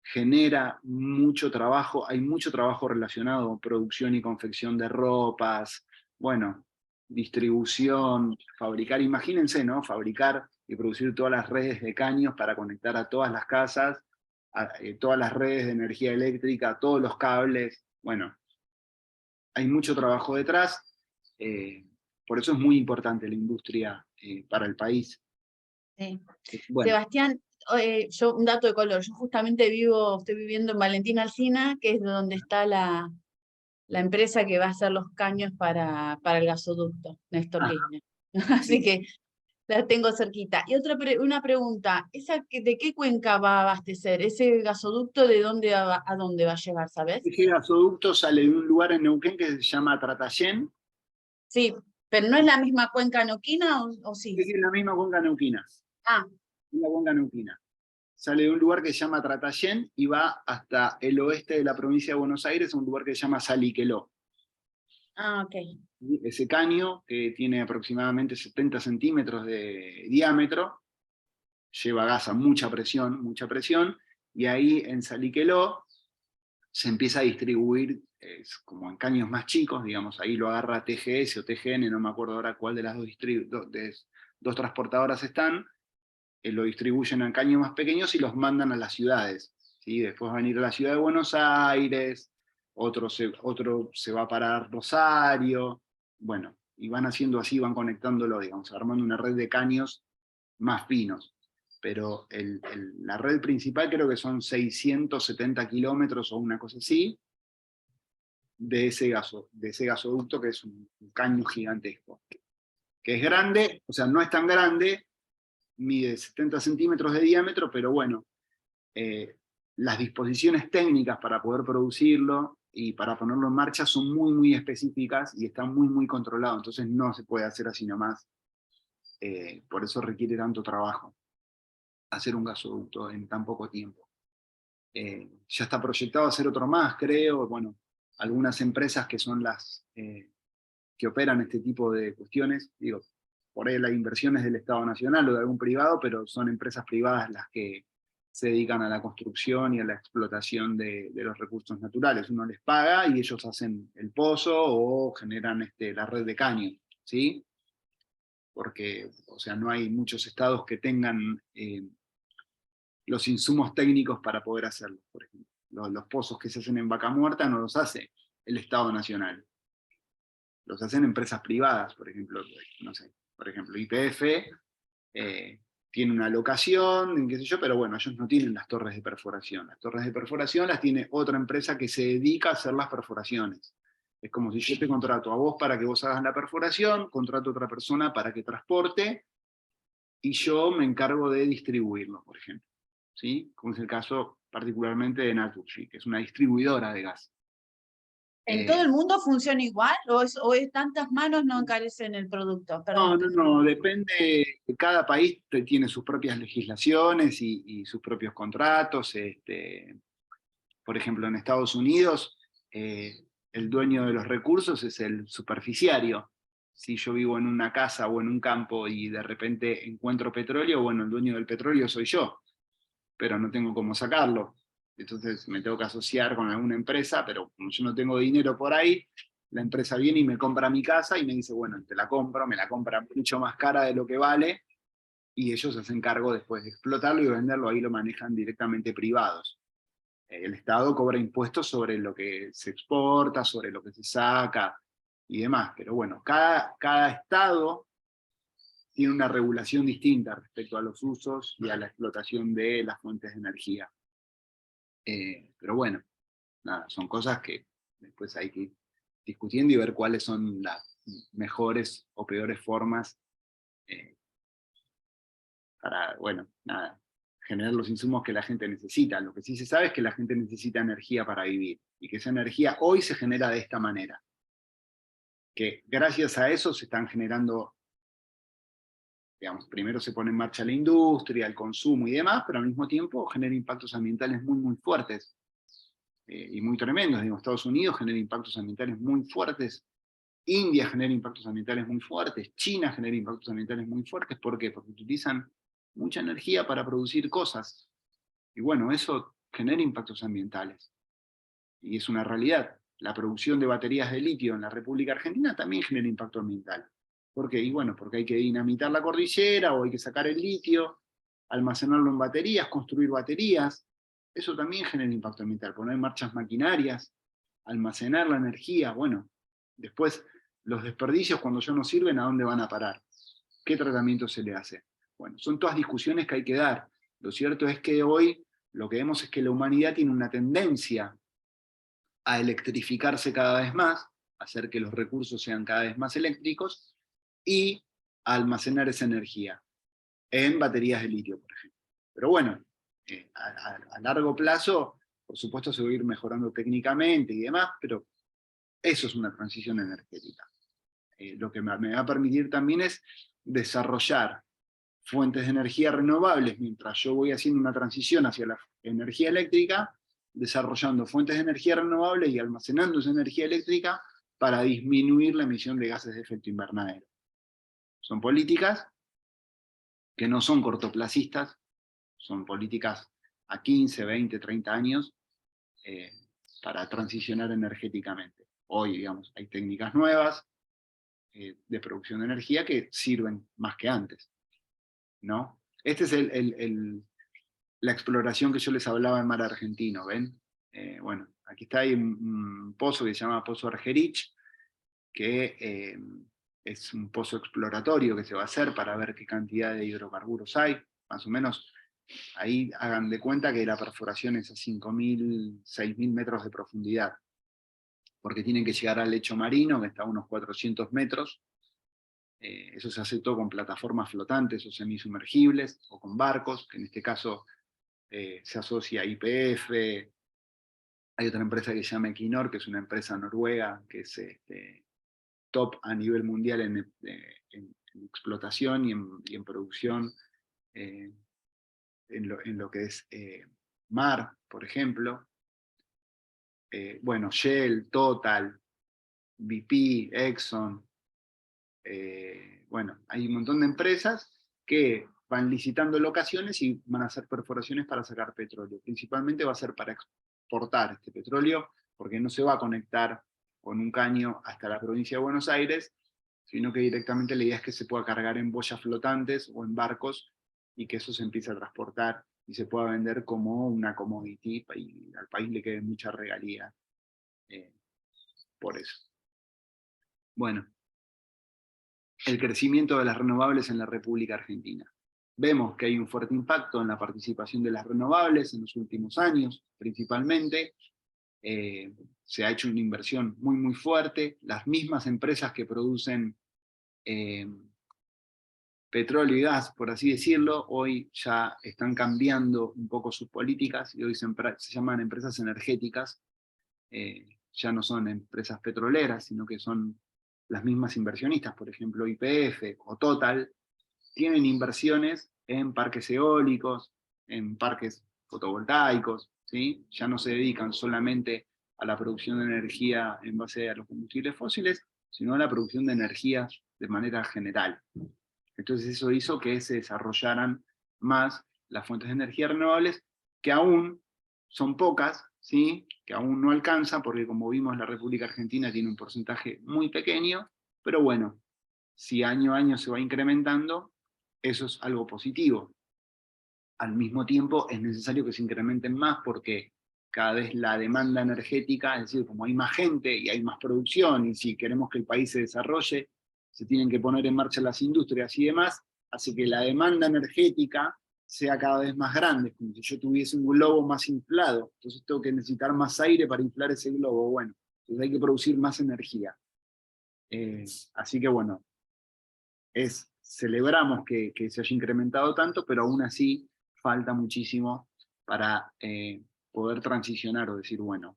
genera mucho trabajo, hay mucho trabajo relacionado con producción y confección de ropas, bueno, distribución, fabricar, imagínense, ¿no? Fabricar y producir todas las redes de caños para conectar a todas las casas, todas las redes de energía eléctrica, todos los cables, bueno, hay mucho trabajo detrás, por eso es muy importante la industria para el país. Sí. Bueno. Sebastián, yo un dato de color, yo justamente estoy viviendo en Valentín Alsina, que es donde está la empresa que va a hacer los caños para el gasoducto, Néstor Kirchner. Así que la tengo cerquita. Y una pregunta, ¿de qué cuenca va a abastecer? ¿Ese gasoducto de dónde a dónde va a llegar, sabes? Ese gasoducto sale de un lugar en Neuquén que se llama Tratayén. Sí, pero ¿no es la misma cuenca neuquina o sí? Es la misma cuenca neuquina. Ah. La cuenca neuquina. Sale de un lugar que se llama Tratayén y va hasta el oeste de la provincia de Buenos Aires, a un lugar que se llama Saliqueló. Ah, ok. Ese caño, que tiene aproximadamente 70 centímetros de diámetro, lleva gas a mucha presión, y ahí en Saliqueló se empieza a distribuir como en caños más chicos, digamos, ahí lo agarra TGS o TGN, no me acuerdo ahora cuál de las dos transportadoras están, lo distribuyen en caños más pequeños y los mandan a las ciudades, ¿sí? Después van a ir a la ciudad de Buenos Aires, otro se va para Rosario, bueno, y van haciendo así, van conectándolo, digamos, armando una red de caños más finos. Pero la red principal creo que son 670 kilómetros o una cosa así, de ese gasoducto, que es un caño gigantesco. Que es grande, o sea, no es tan grande, mide 70 centímetros de diámetro, pero bueno, las disposiciones técnicas para poder producirlo y para ponerlo en marcha son muy específicas y están muy controlados, entonces no se puede hacer así nomás. Por eso requiere tanto trabajo hacer un gasoducto en tan poco tiempo. Ya está proyectado hacer otro más, creo, bueno, algunas empresas que son las que operan este tipo de cuestiones, digo, por ahí la inversión es del Estado Nacional o de algún privado, pero son empresas privadas las que se dedican a la construcción y a la explotación de los recursos naturales. Uno les paga y ellos hacen el pozo o generan la red de caño, ¿sí? Porque, o sea, no hay muchos estados que tengan los insumos técnicos para poder hacerlo, por ejemplo. Los pozos que se hacen en Vaca Muerta no los hace el Estado Nacional. Los hacen empresas privadas, por ejemplo, no sé, por ejemplo, YPF tiene una locación, qué sé yo, pero bueno, ellos no tienen las torres de perforación. Las torres de perforación las tiene otra empresa que se dedica a hacer las perforaciones. Es como si yo te contrato a vos para que vos hagas la perforación, contrato a otra persona para que transporte, y yo me encargo de distribuirlo, por ejemplo. ¿Sí? Como es el caso particularmente de Naturgy, que es una distribuidora de gas. ¿En todo el mundo funciona igual o es tantas manos no encarecen el producto? No, Perdón. no, depende, cada país tiene sus propias legislaciones y sus propios contratos. Por ejemplo, en Estados Unidos, el dueño de los recursos es el superficiario. Si yo vivo en una casa o en un campo y de repente encuentro petróleo, bueno, el dueño del petróleo soy yo, pero no tengo cómo sacarlo. Entonces me tengo que asociar con alguna empresa, pero como yo no tengo dinero por ahí, la empresa viene y me compra mi casa y me dice, bueno, te la compro, me la compra mucho más cara de lo que vale, y ellos se hacen cargo después de explotarlo y venderlo, ahí lo manejan directamente privados. El Estado cobra impuestos sobre lo que se exporta, sobre lo que se saca y demás, pero bueno, cada Estado tiene una regulación distinta respecto a los usos y a la explotación de las fuentes de energía. Pero bueno, nada, son cosas que después hay que ir discutiendo y ver cuáles son las mejores o peores formas para, bueno, nada, generar los insumos que la gente necesita. Lo que sí se sabe es que la gente necesita energía para vivir, y que esa energía hoy se genera de esta manera. Que gracias a eso se están generando, digamos, primero se pone en marcha la industria, el consumo y demás, pero al mismo tiempo genera impactos ambientales muy, muy fuertes. Y muy tremendos. Digo, Estados Unidos genera impactos ambientales muy fuertes, India genera impactos ambientales muy fuertes, China genera impactos ambientales muy fuertes. ¿Por qué? Porque utilizan mucha energía para producir cosas. Y bueno, eso genera impactos ambientales. Y es una realidad. La producción de baterías de litio en la República Argentina también genera impacto ambiental. ¿Por qué? Y bueno, porque hay que dinamitar la cordillera, o hay que sacar el litio, almacenarlo en baterías, construir baterías. Eso también genera impacto ambiental. Poner en marcha maquinarias, almacenar la energía. Bueno, después los desperdicios, cuando ya no sirven, ¿a dónde van a parar? ¿Qué tratamiento se le hace? Bueno, son todas discusiones que hay que dar. Lo cierto es que hoy lo que vemos es que la humanidad tiene una tendencia a electrificarse cada vez más, a hacer que los recursos sean cada vez más eléctricos, y a almacenar esa energía en baterías de litio, por ejemplo. Pero bueno, a largo plazo, por supuesto se va a ir mejorando técnicamente y demás, pero eso es una transición energética. Lo que me va a permitir también es desarrollar fuentes de energía renovables, mientras yo voy haciendo una transición hacia la energía eléctrica, desarrollando fuentes de energía renovables y almacenando esa energía eléctrica para disminuir la emisión de gases de efecto invernadero. Son políticas que no son cortoplacistas, son políticas a 15, 20, 30 años para transicionar energéticamente. Hoy, digamos, hay técnicas nuevas de producción de energía que sirven más que antes, ¿no? Esta es la exploración que yo les hablaba en Mar Argentino, ¿ven? Bueno, aquí está, hay un pozo que se llama Pozo Argerich, que es un pozo exploratorio que se va a hacer para ver qué cantidad de hidrocarburos hay, más o menos. Ahí hagan de cuenta que la perforación es a 5.000, 6.000 metros de profundidad, porque tienen que llegar al lecho marino, que está a unos 400 metros. Eso se hace todo con plataformas flotantes o semisumergibles, o con barcos, que en este caso se asocia a YPF. Hay otra empresa que se llama Equinor, que es una empresa noruega, que es top a nivel mundial en explotación y en producción, en lo que es mar, por ejemplo. Bueno, Shell, Total, BP, Exxon. Bueno, hay un montón de empresas que van licitando locaciones y van a hacer perforaciones para sacar petróleo. Principalmente va a ser para exportar este petróleo, porque no se va a conectar con un caño hasta la provincia de Buenos Aires, sino que directamente la idea es que se pueda cargar en boyas flotantes o en barcos, y que eso se empiece a transportar y se pueda vender como una commodity, y al país le quede mucha regalía por eso. Bueno, el crecimiento de las renovables en la República Argentina. Vemos que hay un fuerte impacto en la participación de las renovables en los últimos años, principalmente. Se ha hecho una inversión muy, muy fuerte. Las mismas empresas que producen petróleo y gas, por así decirlo, hoy ya están cambiando un poco sus políticas, y hoy se llaman empresas energéticas. ya no son empresas petroleras, sino que son las mismas inversionistas, por ejemplo YPF o Total, tienen inversiones en parques eólicos, en parques fotovoltaicos, ¿sí? Ya no se dedican solamente a la producción de energía en base a los combustibles fósiles, sino a la producción de energía de manera general. Entonces eso hizo que se desarrollaran más las fuentes de energía renovables, que aún son pocas, ¿sí? Que aún no alcanzan, porque como vimos la República Argentina tiene un porcentaje muy pequeño, pero bueno, si año a año se va incrementando, eso es algo positivo. Al mismo tiempo es necesario que se incrementen más porque cada vez la demanda energética, es decir, como hay más gente y hay más producción, y si queremos que el país se desarrolle, se tienen que poner en marcha las industrias y demás, hace que la demanda energética sea cada vez más grande, como si yo tuviese un globo más inflado, entonces tengo que necesitar más aire para inflar ese globo, bueno, entonces hay que producir más energía. Así que bueno, celebramos que se haya incrementado tanto, pero aún así falta muchísimo para poder transicionar o decir, bueno,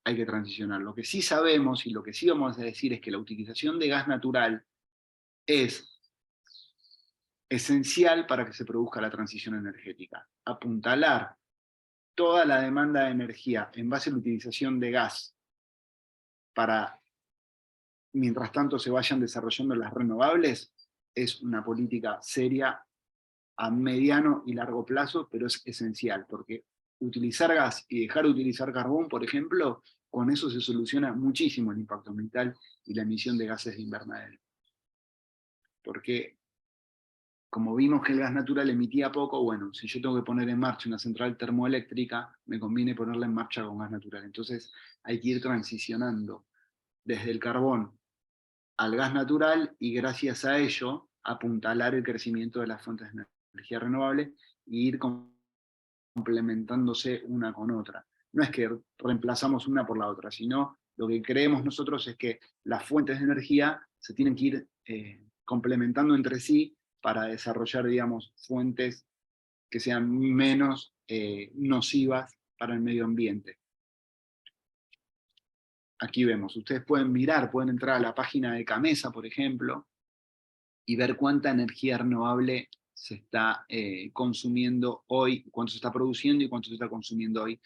hay que transicionar. Lo que sí sabemos y lo que sí vamos a decir es que la utilización de gas natural es esencial para que se produzca la transición energética. Apuntalar toda la demanda de energía en base a la utilización de gas para, mientras tanto se vayan desarrollando las renovables, es una política seria a mediano y largo plazo, pero es esencial, porque utilizar gas y dejar de utilizar carbón, por ejemplo, con eso se soluciona muchísimo el impacto ambiental y la emisión de gases de invernadero. Porque, como vimos que el gas natural emitía poco, bueno, si yo tengo que poner en marcha una central termoeléctrica, me conviene ponerla en marcha con gas natural. Entonces hay que ir transicionando desde el carbón al gas natural y gracias a ello apuntalar el crecimiento de las fuentes de energía renovable e ir complementándose una con otra. No es que reemplazamos una por la otra, sino lo que creemos nosotros es que las fuentes de energía se tienen que ir complementando entre sí para desarrollar, digamos, fuentes que sean menos nocivas para el medio ambiente. Aquí vemos, ustedes pueden mirar, pueden entrar a la página de Camesa, por ejemplo, y ver cuánta energía renovable se está consumiendo hoy, cuánto se está produciendo y cuánto se está consumiendo hoy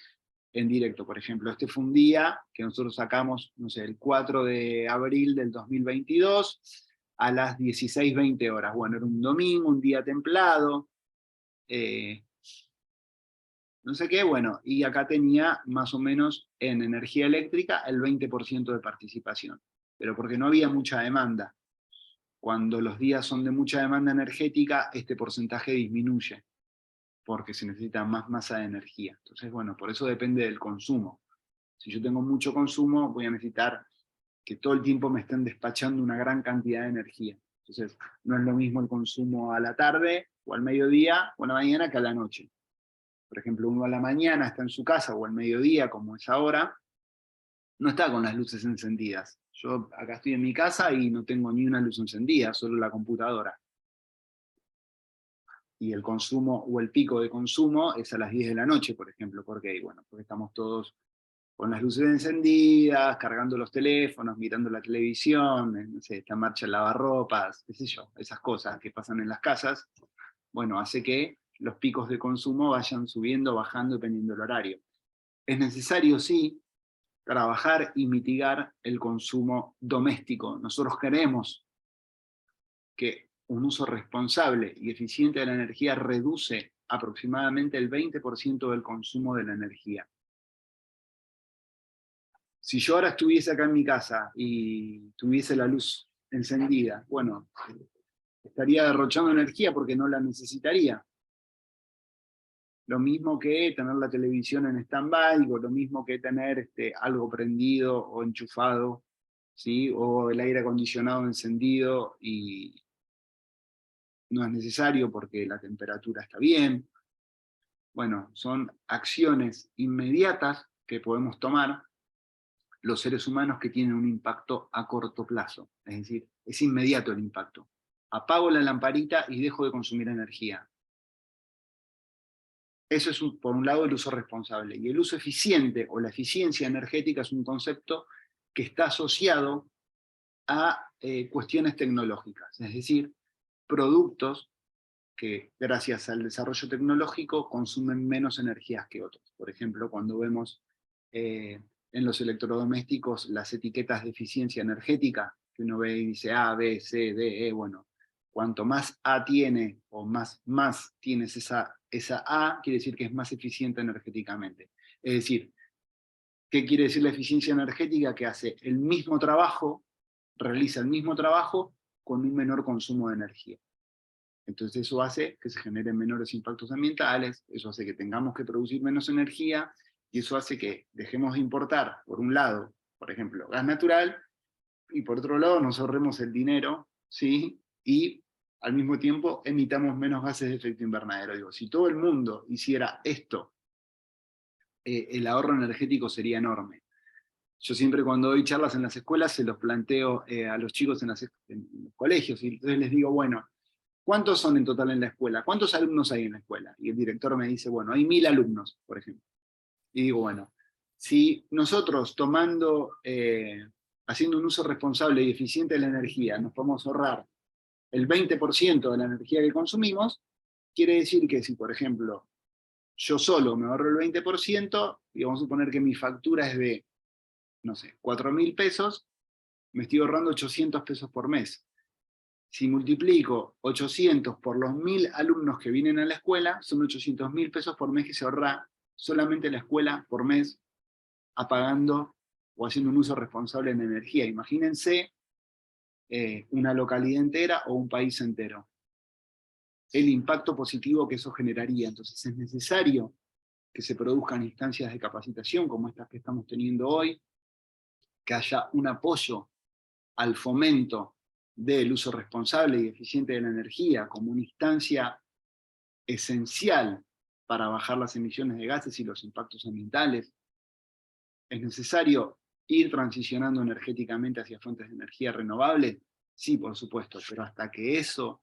en directo. Por ejemplo, este fue un día que nosotros sacamos, no sé, el 4 de abril del 2022 a las 16:20 horas. Bueno, era un domingo, un día templado, no sé qué, bueno, y acá tenía más o menos en energía eléctrica el 20% de participación, pero porque no había mucha demanda. Cuando los días son de mucha demanda energética, este porcentaje disminuye, porque se necesita más masa de energía. Entonces, bueno, por eso depende del consumo. Si yo tengo mucho consumo, voy a necesitar que todo el tiempo me estén despachando una gran cantidad de energía. Entonces, no es lo mismo el consumo a la tarde, o al mediodía, o a la mañana, que a la noche. Por ejemplo, uno a la mañana está en su casa, o al mediodía, como es ahora, no está con las luces encendidas. Yo acá estoy en mi casa y no tengo ni una luz encendida, solo la computadora. Y el consumo, o el pico de consumo, es a las 10 de la noche, por ejemplo. ¿Por qué? Bueno, porque estamos todos con las luces encendidas, cargando los teléfonos, mirando la televisión, no sé, está en marcha el lavarropas, qué sé yo, esas cosas que pasan en las casas, bueno, hace que los picos de consumo vayan subiendo, bajando, dependiendo del horario. Es necesario, sí, trabajar y mitigar el consumo doméstico. Nosotros queremos que un uso responsable y eficiente de la energía reduce aproximadamente el 20% del consumo de la energía. Si yo ahora estuviese acá en mi casa y tuviese la luz encendida, bueno, estaría derrochando energía porque no la necesitaría. Lo mismo que tener la televisión en stand-by, o lo mismo que tener algo prendido o enchufado, ¿sí? O el aire acondicionado encendido y no es necesario porque la temperatura está bien. Bueno, son acciones inmediatas que podemos tomar los seres humanos que tienen un impacto a corto plazo. Es decir, es inmediato el impacto. Apago la lamparita y dejo de consumir energía. Eso es, por un lado, el uso responsable. Y el uso eficiente o la eficiencia energética es un concepto que está asociado a cuestiones tecnológicas, es decir, productos que gracias al desarrollo tecnológico consumen menos energías que otros. Por ejemplo, cuando vemos en los electrodomésticos las etiquetas de eficiencia energética, que uno ve y dice A, B, C, D, E, bueno, cuanto más A tiene, o más tienes esa A, quiere decir que es más eficiente energéticamente. Es decir, ¿qué quiere decir la eficiencia energética? Que hace el mismo trabajo, realiza el mismo trabajo con un menor consumo de energía. Entonces eso hace que se generen menores impactos ambientales, eso hace que tengamos que producir menos energía, y eso hace que dejemos de importar, por un lado, por ejemplo, gas natural, y por otro lado nos ahorremos el dinero, ¿sí? Y al mismo tiempo emitamos menos gases de efecto invernadero. Digo, si todo el mundo hiciera esto, el ahorro energético sería enorme. Yo siempre cuando doy charlas en las escuelas se los planteo a los chicos en los colegios, y entonces les digo, bueno, ¿cuántos son en total en la escuela? ¿Cuántos alumnos hay en la escuela? Y el director me dice, bueno, hay 1000 alumnos, por ejemplo. Y digo, bueno, si nosotros haciendo un uso responsable y eficiente de la energía, nos podemos ahorrar el 20% de la energía que consumimos, quiere decir que si, por ejemplo, yo solo me ahorro el 20%, y vamos a suponer que mi factura es de, no sé, 4.000 pesos, me estoy ahorrando 800 pesos por mes. Si multiplico 800 por los 1000 alumnos que vienen a la escuela, son 800.000 pesos por mes que se ahorra solamente la escuela por mes, apagando o haciendo un uso responsable en energía. Imagínense una localidad entera o un país entero. El impacto positivo que eso generaría. Entonces es necesario que se produzcan instancias de capacitación como estas que estamos teniendo hoy, que haya un apoyo al fomento del uso responsable y eficiente de la energía como una instancia esencial para bajar las emisiones de gases y los impactos ambientales. ¿Es necesario ir transicionando energéticamente hacia fuentes de energía renovables? Sí, por supuesto, pero hasta que eso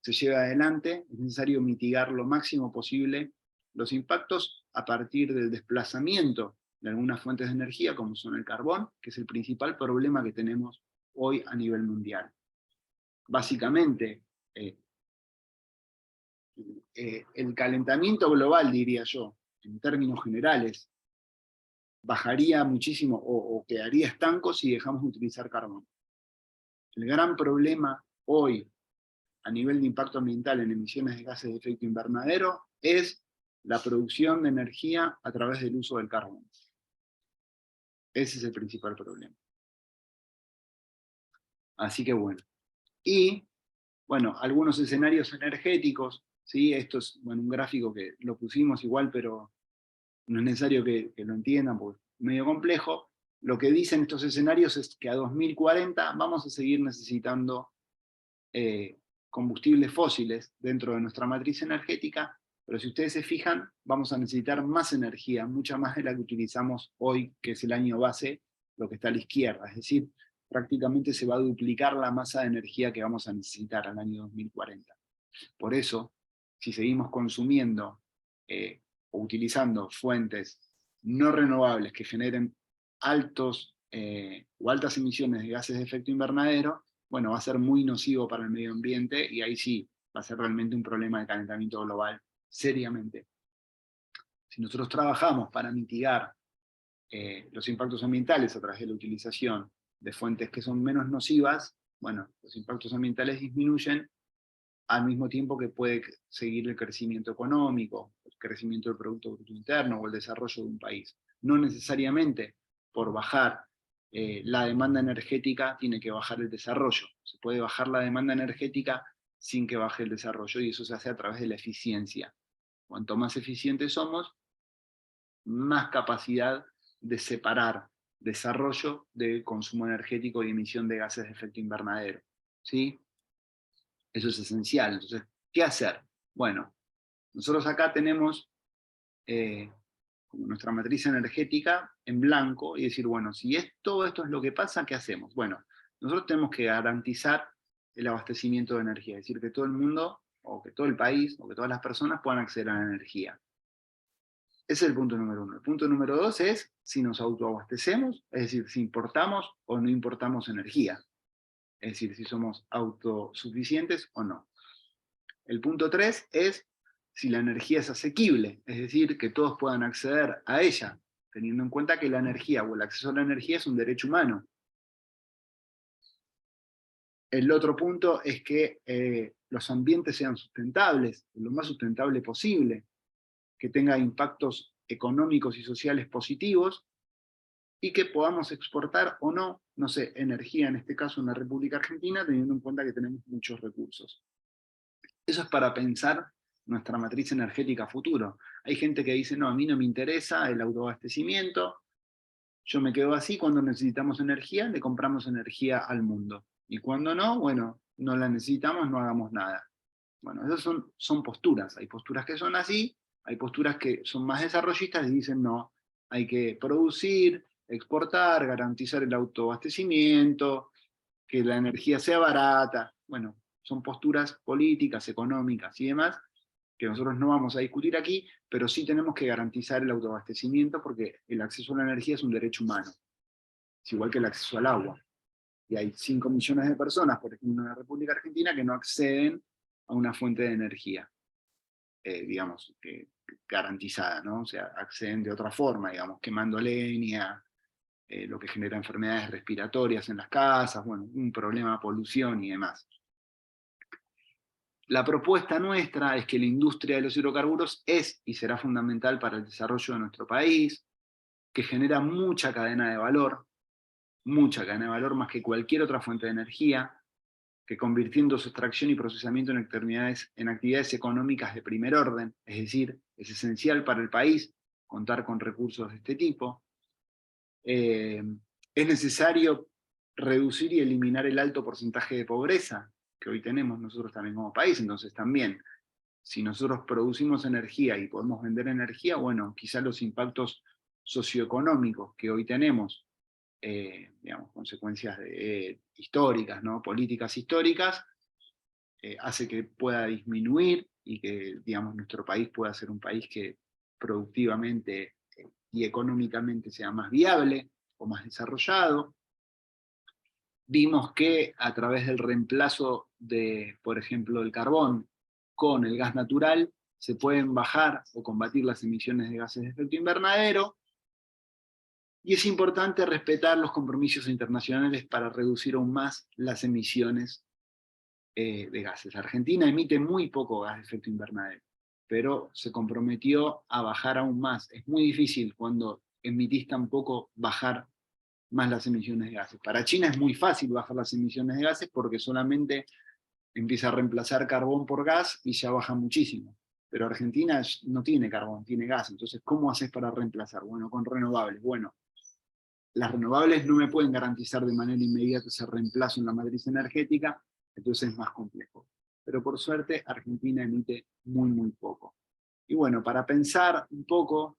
se lleve adelante, es necesario mitigar lo máximo posible los impactos a partir del desplazamiento de algunas fuentes de energía, como son el carbón, que es el principal problema que tenemos hoy a nivel mundial. Básicamente, el calentamiento global, diría yo, en términos generales, bajaría muchísimo o quedaría estanco si dejamos de utilizar carbón. El gran problema hoy, a nivel de impacto ambiental en emisiones de gases de efecto invernadero, es la producción de energía a través del uso del carbón. Ese es el principal problema. Así que bueno. Y, bueno, algunos escenarios energéticos, ¿sí? Esto es, bueno, un gráfico que lo pusimos igual, pero no es necesario que lo entiendan porque es medio complejo. Lo que dicen estos escenarios es que a 2040 vamos a seguir necesitando combustibles fósiles dentro de nuestra matriz energética, pero si ustedes se fijan, vamos a necesitar más energía, mucha más de la que utilizamos hoy, que es el año base, lo que está a la izquierda. Es decir, prácticamente se va a duplicar la masa de energía que vamos a necesitar al año 2040. Por eso, si seguimos consumiendo o utilizando fuentes no renovables que generen altas emisiones de gases de efecto invernadero, bueno, va a ser muy nocivo para el medio ambiente, y ahí sí va a ser realmente un problema de calentamiento global, seriamente. Si nosotros trabajamos para mitigar los impactos ambientales a través de la utilización de fuentes que son menos nocivas, bueno, los impactos ambientales disminuyen, al mismo tiempo que puede seguir el crecimiento económico, el crecimiento del Producto Bruto Interno o el desarrollo de un país. No necesariamente por bajar la demanda energética tiene que bajar el desarrollo. Se puede bajar la demanda energética sin que baje el desarrollo, y eso se hace a través de la eficiencia. Cuanto más eficientes somos, más capacidad de separar desarrollo de consumo energético y emisión de gases de efecto invernadero. ¿Sí? Eso es esencial. Entonces, ¿qué hacer? Bueno, nosotros acá tenemos como nuestra matriz energética en blanco, y decir, bueno, si todo esto es lo que pasa, ¿qué hacemos? Bueno, nosotros tenemos que garantizar el abastecimiento de energía, es decir, que todo el mundo, o que todo el país, o que todas las personas puedan acceder a la energía. Ese es el punto número 1. El punto número 2 es si nos autoabastecemos, es decir, si importamos o no importamos energía. Es decir, si somos autosuficientes o no. El punto 3 es si la energía es asequible, es decir, que todos puedan acceder a ella, teniendo en cuenta que la energía o el acceso a la energía es un derecho humano. El otro punto es que los ambientes sean sustentables, lo más sustentable posible, que tenga impactos económicos y sociales positivos, y que podamos exportar o no, no sé, energía, en este caso en la República Argentina, teniendo en cuenta que tenemos muchos recursos. Eso es para pensar nuestra matriz energética futuro. Hay gente que dice, no, a mí no me interesa el autoabastecimiento, yo me quedo así, cuando necesitamos energía, le compramos energía al mundo. Y cuando no, bueno, no la necesitamos, no hagamos nada. Bueno, esas son posturas. Hay posturas que son así, hay posturas que son más desarrollistas y dicen, no, hay que producir, exportar, garantizar el autoabastecimiento, que la energía sea barata. Bueno, son posturas políticas, económicas y demás, que nosotros no vamos a discutir aquí, pero sí tenemos que garantizar el autoabastecimiento porque el acceso a la energía es un derecho humano. Es igual que el acceso al agua. Y hay 5 millones de personas, por ejemplo, en la República Argentina, que no acceden a una fuente de energía, digamos, garantizada, ¿no? O sea, acceden de otra forma, digamos, quemando leña, lo que genera enfermedades respiratorias en las casas, bueno, un problema de polución y demás. La propuesta nuestra es que la industria de los hidrocarburos es y será fundamental para el desarrollo de nuestro país, que genera mucha cadena de valor más que cualquier otra fuente de energía, que convirtiendo su extracción y procesamiento en actividades económicas de primer orden, es decir, es esencial para el país contar con recursos de este tipo. Es necesario reducir y eliminar el alto porcentaje de pobreza que hoy tenemos nosotros también como país, entonces también, si nosotros producimos energía y podemos vender energía, bueno, quizás los impactos socioeconómicos que hoy tenemos, digamos, consecuencias históricas, ¿no? Políticas históricas, hace que pueda disminuir y que, digamos, nuestro país pueda ser un país que productivamente y económicamente sea más viable o más desarrollado. Vimos que a través del reemplazo de, por ejemplo, el carbón con el gas natural, se pueden bajar o combatir las emisiones de gases de efecto invernadero, y es importante respetar los compromisos internacionales para reducir aún más las emisiones de gases. Argentina emite muy poco gas de efecto invernadero, pero se comprometió a bajar aún más. Es muy difícil cuando emitís tan poco bajar más las emisiones de gases. Para China es muy fácil bajar las emisiones de gases porque solamente empieza a reemplazar carbón por gas y ya baja muchísimo. Pero Argentina no tiene carbón, tiene gas. Entonces, ¿cómo haces para reemplazar? Bueno, con renovables. Bueno, las renovables no me pueden garantizar de manera inmediata ese reemplazo en la matriz energética, entonces es más complejo. Pero por suerte, Argentina emite muy, muy poco. Y bueno, para pensar un poco,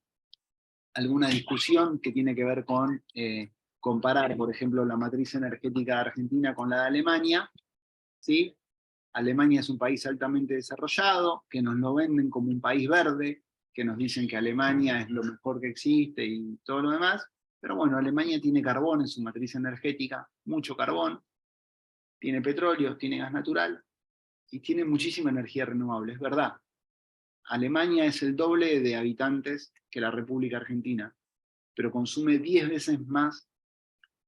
alguna discusión que tiene que ver con comparar, por ejemplo, la matriz energética de Argentina con la de Alemania, ¿sí? Alemania es un país altamente desarrollado, que nos lo venden como un país verde, que nos dicen que Alemania es lo mejor que existe y todo lo demás, pero bueno, Alemania tiene carbón en su matriz energética, mucho carbón, tiene petróleo, tiene gas natural, y tiene muchísima energía renovable, es verdad. Alemania es el doble de habitantes que la República Argentina, pero consume 10 veces más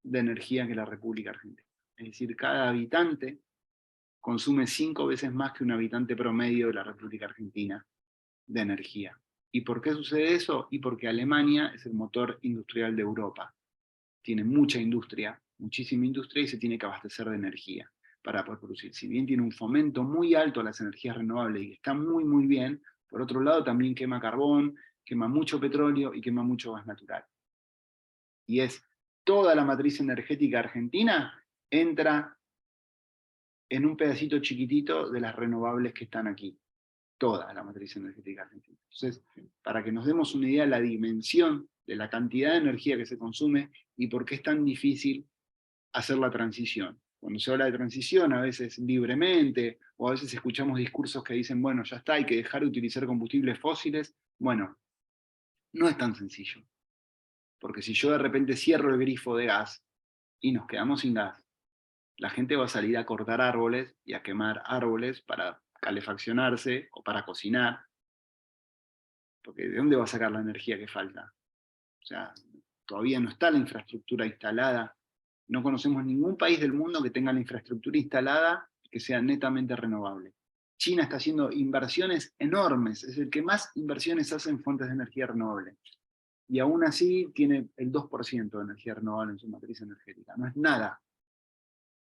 de energía que la República Argentina. Es decir, cada habitante consume 5 veces más que un habitante promedio de la República Argentina de energía. ¿Y por qué sucede eso? Y porque Alemania es el motor industrial de Europa. Tiene mucha industria, muchísima industria, y se tiene que abastecer de energía para poder producir. Si bien tiene un fomento muy alto a las energías renovables y está muy, muy bien, por otro lado también quema carbón, quema mucho petróleo y quema mucho gas natural. Y es toda la matriz energética argentina entra en un pedacito chiquitito de las renovables que están aquí. Toda la matriz energética argentina. Entonces, para que nos demos una idea de la dimensión de la cantidad de energía que se consume y por qué es tan difícil hacer la transición. Cuando se habla de transición, a veces libremente, o a veces escuchamos discursos que dicen, bueno, ya está, hay que dejar de utilizar combustibles fósiles. Bueno, No es tan sencillo. Porque si yo de repente cierro el grifo de gas y nos quedamos sin gas, la gente va a salir a cortar árboles y a quemar árboles para calefaccionarse o para cocinar. Porque ¿de dónde va a sacar la energía que falta? O sea, todavía no está la infraestructura instalada. No conocemos ningún país del mundo que tenga la infraestructura instalada que sea netamente renovable. China está haciendo inversiones enormes, es el que más inversiones hace en fuentes de energía renovable. Y aún así tiene el 2% de energía renovable en su matriz energética. No es nada.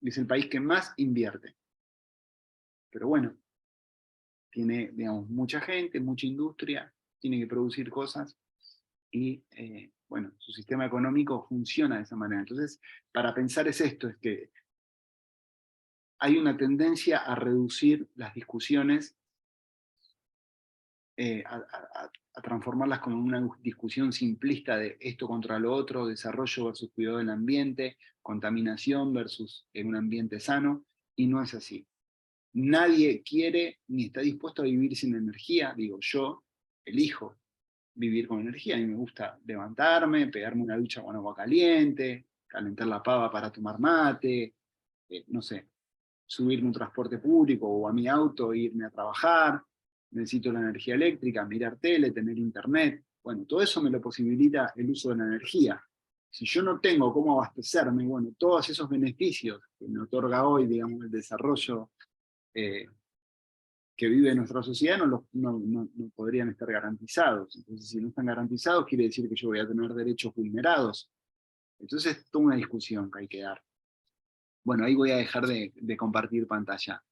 Es el país que más invierte. Pero bueno, tiene, digamos, mucha gente, mucha industria, tiene que producir cosas, y bueno, su sistema económico funciona de esa manera. Entonces, para pensar es esto, es que hay una tendencia a reducir las discusiones, a transformarlas como una discusión simplista de esto contra lo otro, desarrollo versus cuidado del ambiente, contaminación versus un ambiente sano, y no es así. Nadie quiere ni está dispuesto a vivir sin energía. Digo, yo elijo vivir con energía. A mí me gusta levantarme, pegarme una ducha con agua caliente, calentar la pava para tomar mate, no sé, subirme a un transporte público o a mi auto e irme a trabajar. Necesito la energía eléctrica, mirar tele, tener internet. Bueno, todo eso me lo posibilita el uso de la energía. Si yo no tengo cómo abastecerme, bueno, todos esos beneficios que me otorga hoy, digamos, el desarrollo que vive nuestra sociedad no podrían estar garantizados. Entonces, si no están garantizados, quiere decir que yo voy a tener derechos vulnerados. Entonces, es toda una discusión que hay que dar. Bueno, ahí voy a dejar de compartir pantalla.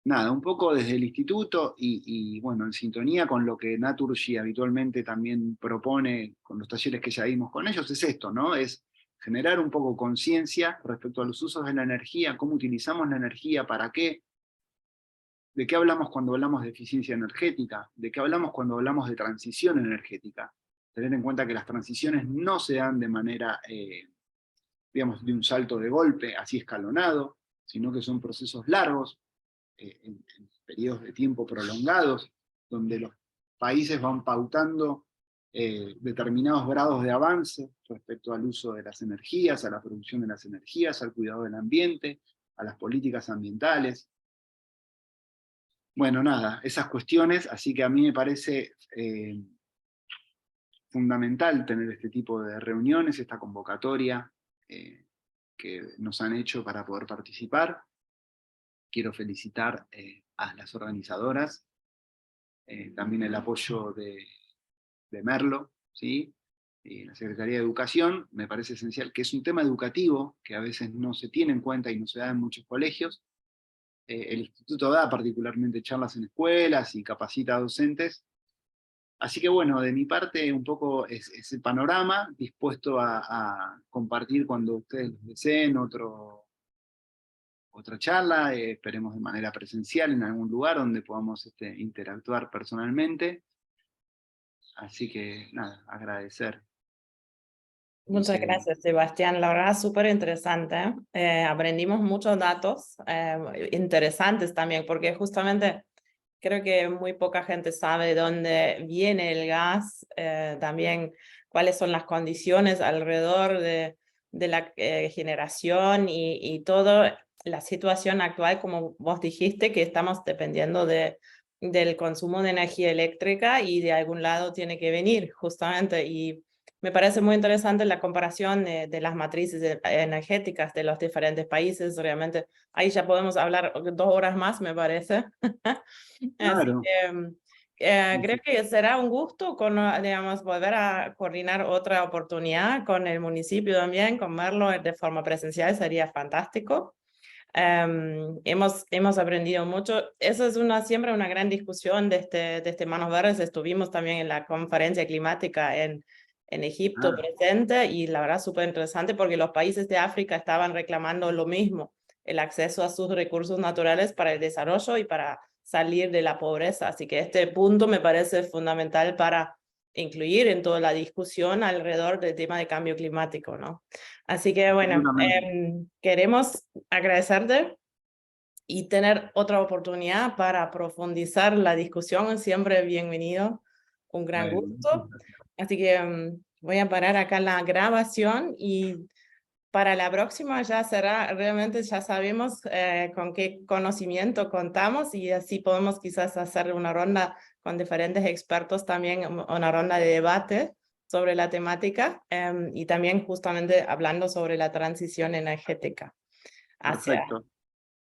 Nada, un poco desde el instituto y bueno, en sintonía con lo que Naturgy habitualmente también propone con los talleres que ya dimos con ellos, es esto, ¿no? Es generar un poco conciencia respecto a los usos de la energía, cómo utilizamos la energía, para qué, de qué hablamos cuando hablamos de eficiencia energética, de qué hablamos cuando hablamos de transición energética. Tener en cuenta que las transiciones no se dan de manera, digamos, de un salto de golpe, así escalonado, sino que son procesos largos, en periodos de tiempo prolongados, donde los países van pautando determinados grados de avance respecto al uso de las energías, a la producción de las energías, al cuidado del ambiente, a las políticas ambientales. Bueno, nada, esas cuestiones, así que a mí me parece fundamental tener este tipo de reuniones, esta convocatoria que nos han hecho para poder participar. Quiero felicitar a las organizadoras, también el apoyo de Merlo, ¿sí? La Secretaría de Educación. Me parece esencial, que es un tema educativo que a veces no se tiene en cuenta y no se da en muchos colegios. El instituto da particularmente charlas en escuelas y capacita a docentes. Así que bueno, de mi parte un poco es el panorama, dispuesto a compartir cuando ustedes lo deseen otra charla, esperemos de manera presencial en algún lugar donde podamos interactuar personalmente. Así que nada, agradecer. Muchas gracias, Sebastián. La verdad, súper interesante. Aprendimos muchos datos interesantes también, porque justamente creo que muy poca gente sabe de dónde viene el gas, también cuáles son las condiciones alrededor de la generación y toda la situación actual, como vos dijiste, que estamos dependiendo del consumo de energía eléctrica y de algún lado tiene que venir, justamente. Y me parece muy interesante la comparación de las matrices energéticas de los diferentes países. Realmente ahí ya podemos hablar 2 horas más, me parece. Así Claro. que creo que será un gusto digamos, volver a coordinar otra oportunidad con el municipio también, con Merlo de forma presencial, sería fantástico. Hemos aprendido mucho. Eso es siempre una gran discusión de este Manos Verdes. Estuvimos también en la conferencia climática en Egipto presente, y la verdad súper interesante porque los países de África estaban reclamando lo mismo, el acceso a sus recursos naturales para el desarrollo y para salir de la pobreza. Así que este punto me parece fundamental para incluir en toda la discusión alrededor del tema de cambio climático, ¿no? Así que bueno, queremos agradecerte y tener otra oportunidad para profundizar la discusión, siempre bienvenido, un gran Bueno, gusto. Así que voy a parar acá la grabación y para la próxima ya será, realmente ya sabemos con qué conocimiento contamos y así podemos quizás hacer una ronda con diferentes expertos también, una ronda de debate sobre la temática y también justamente hablando sobre la transición energética hacia perfecto.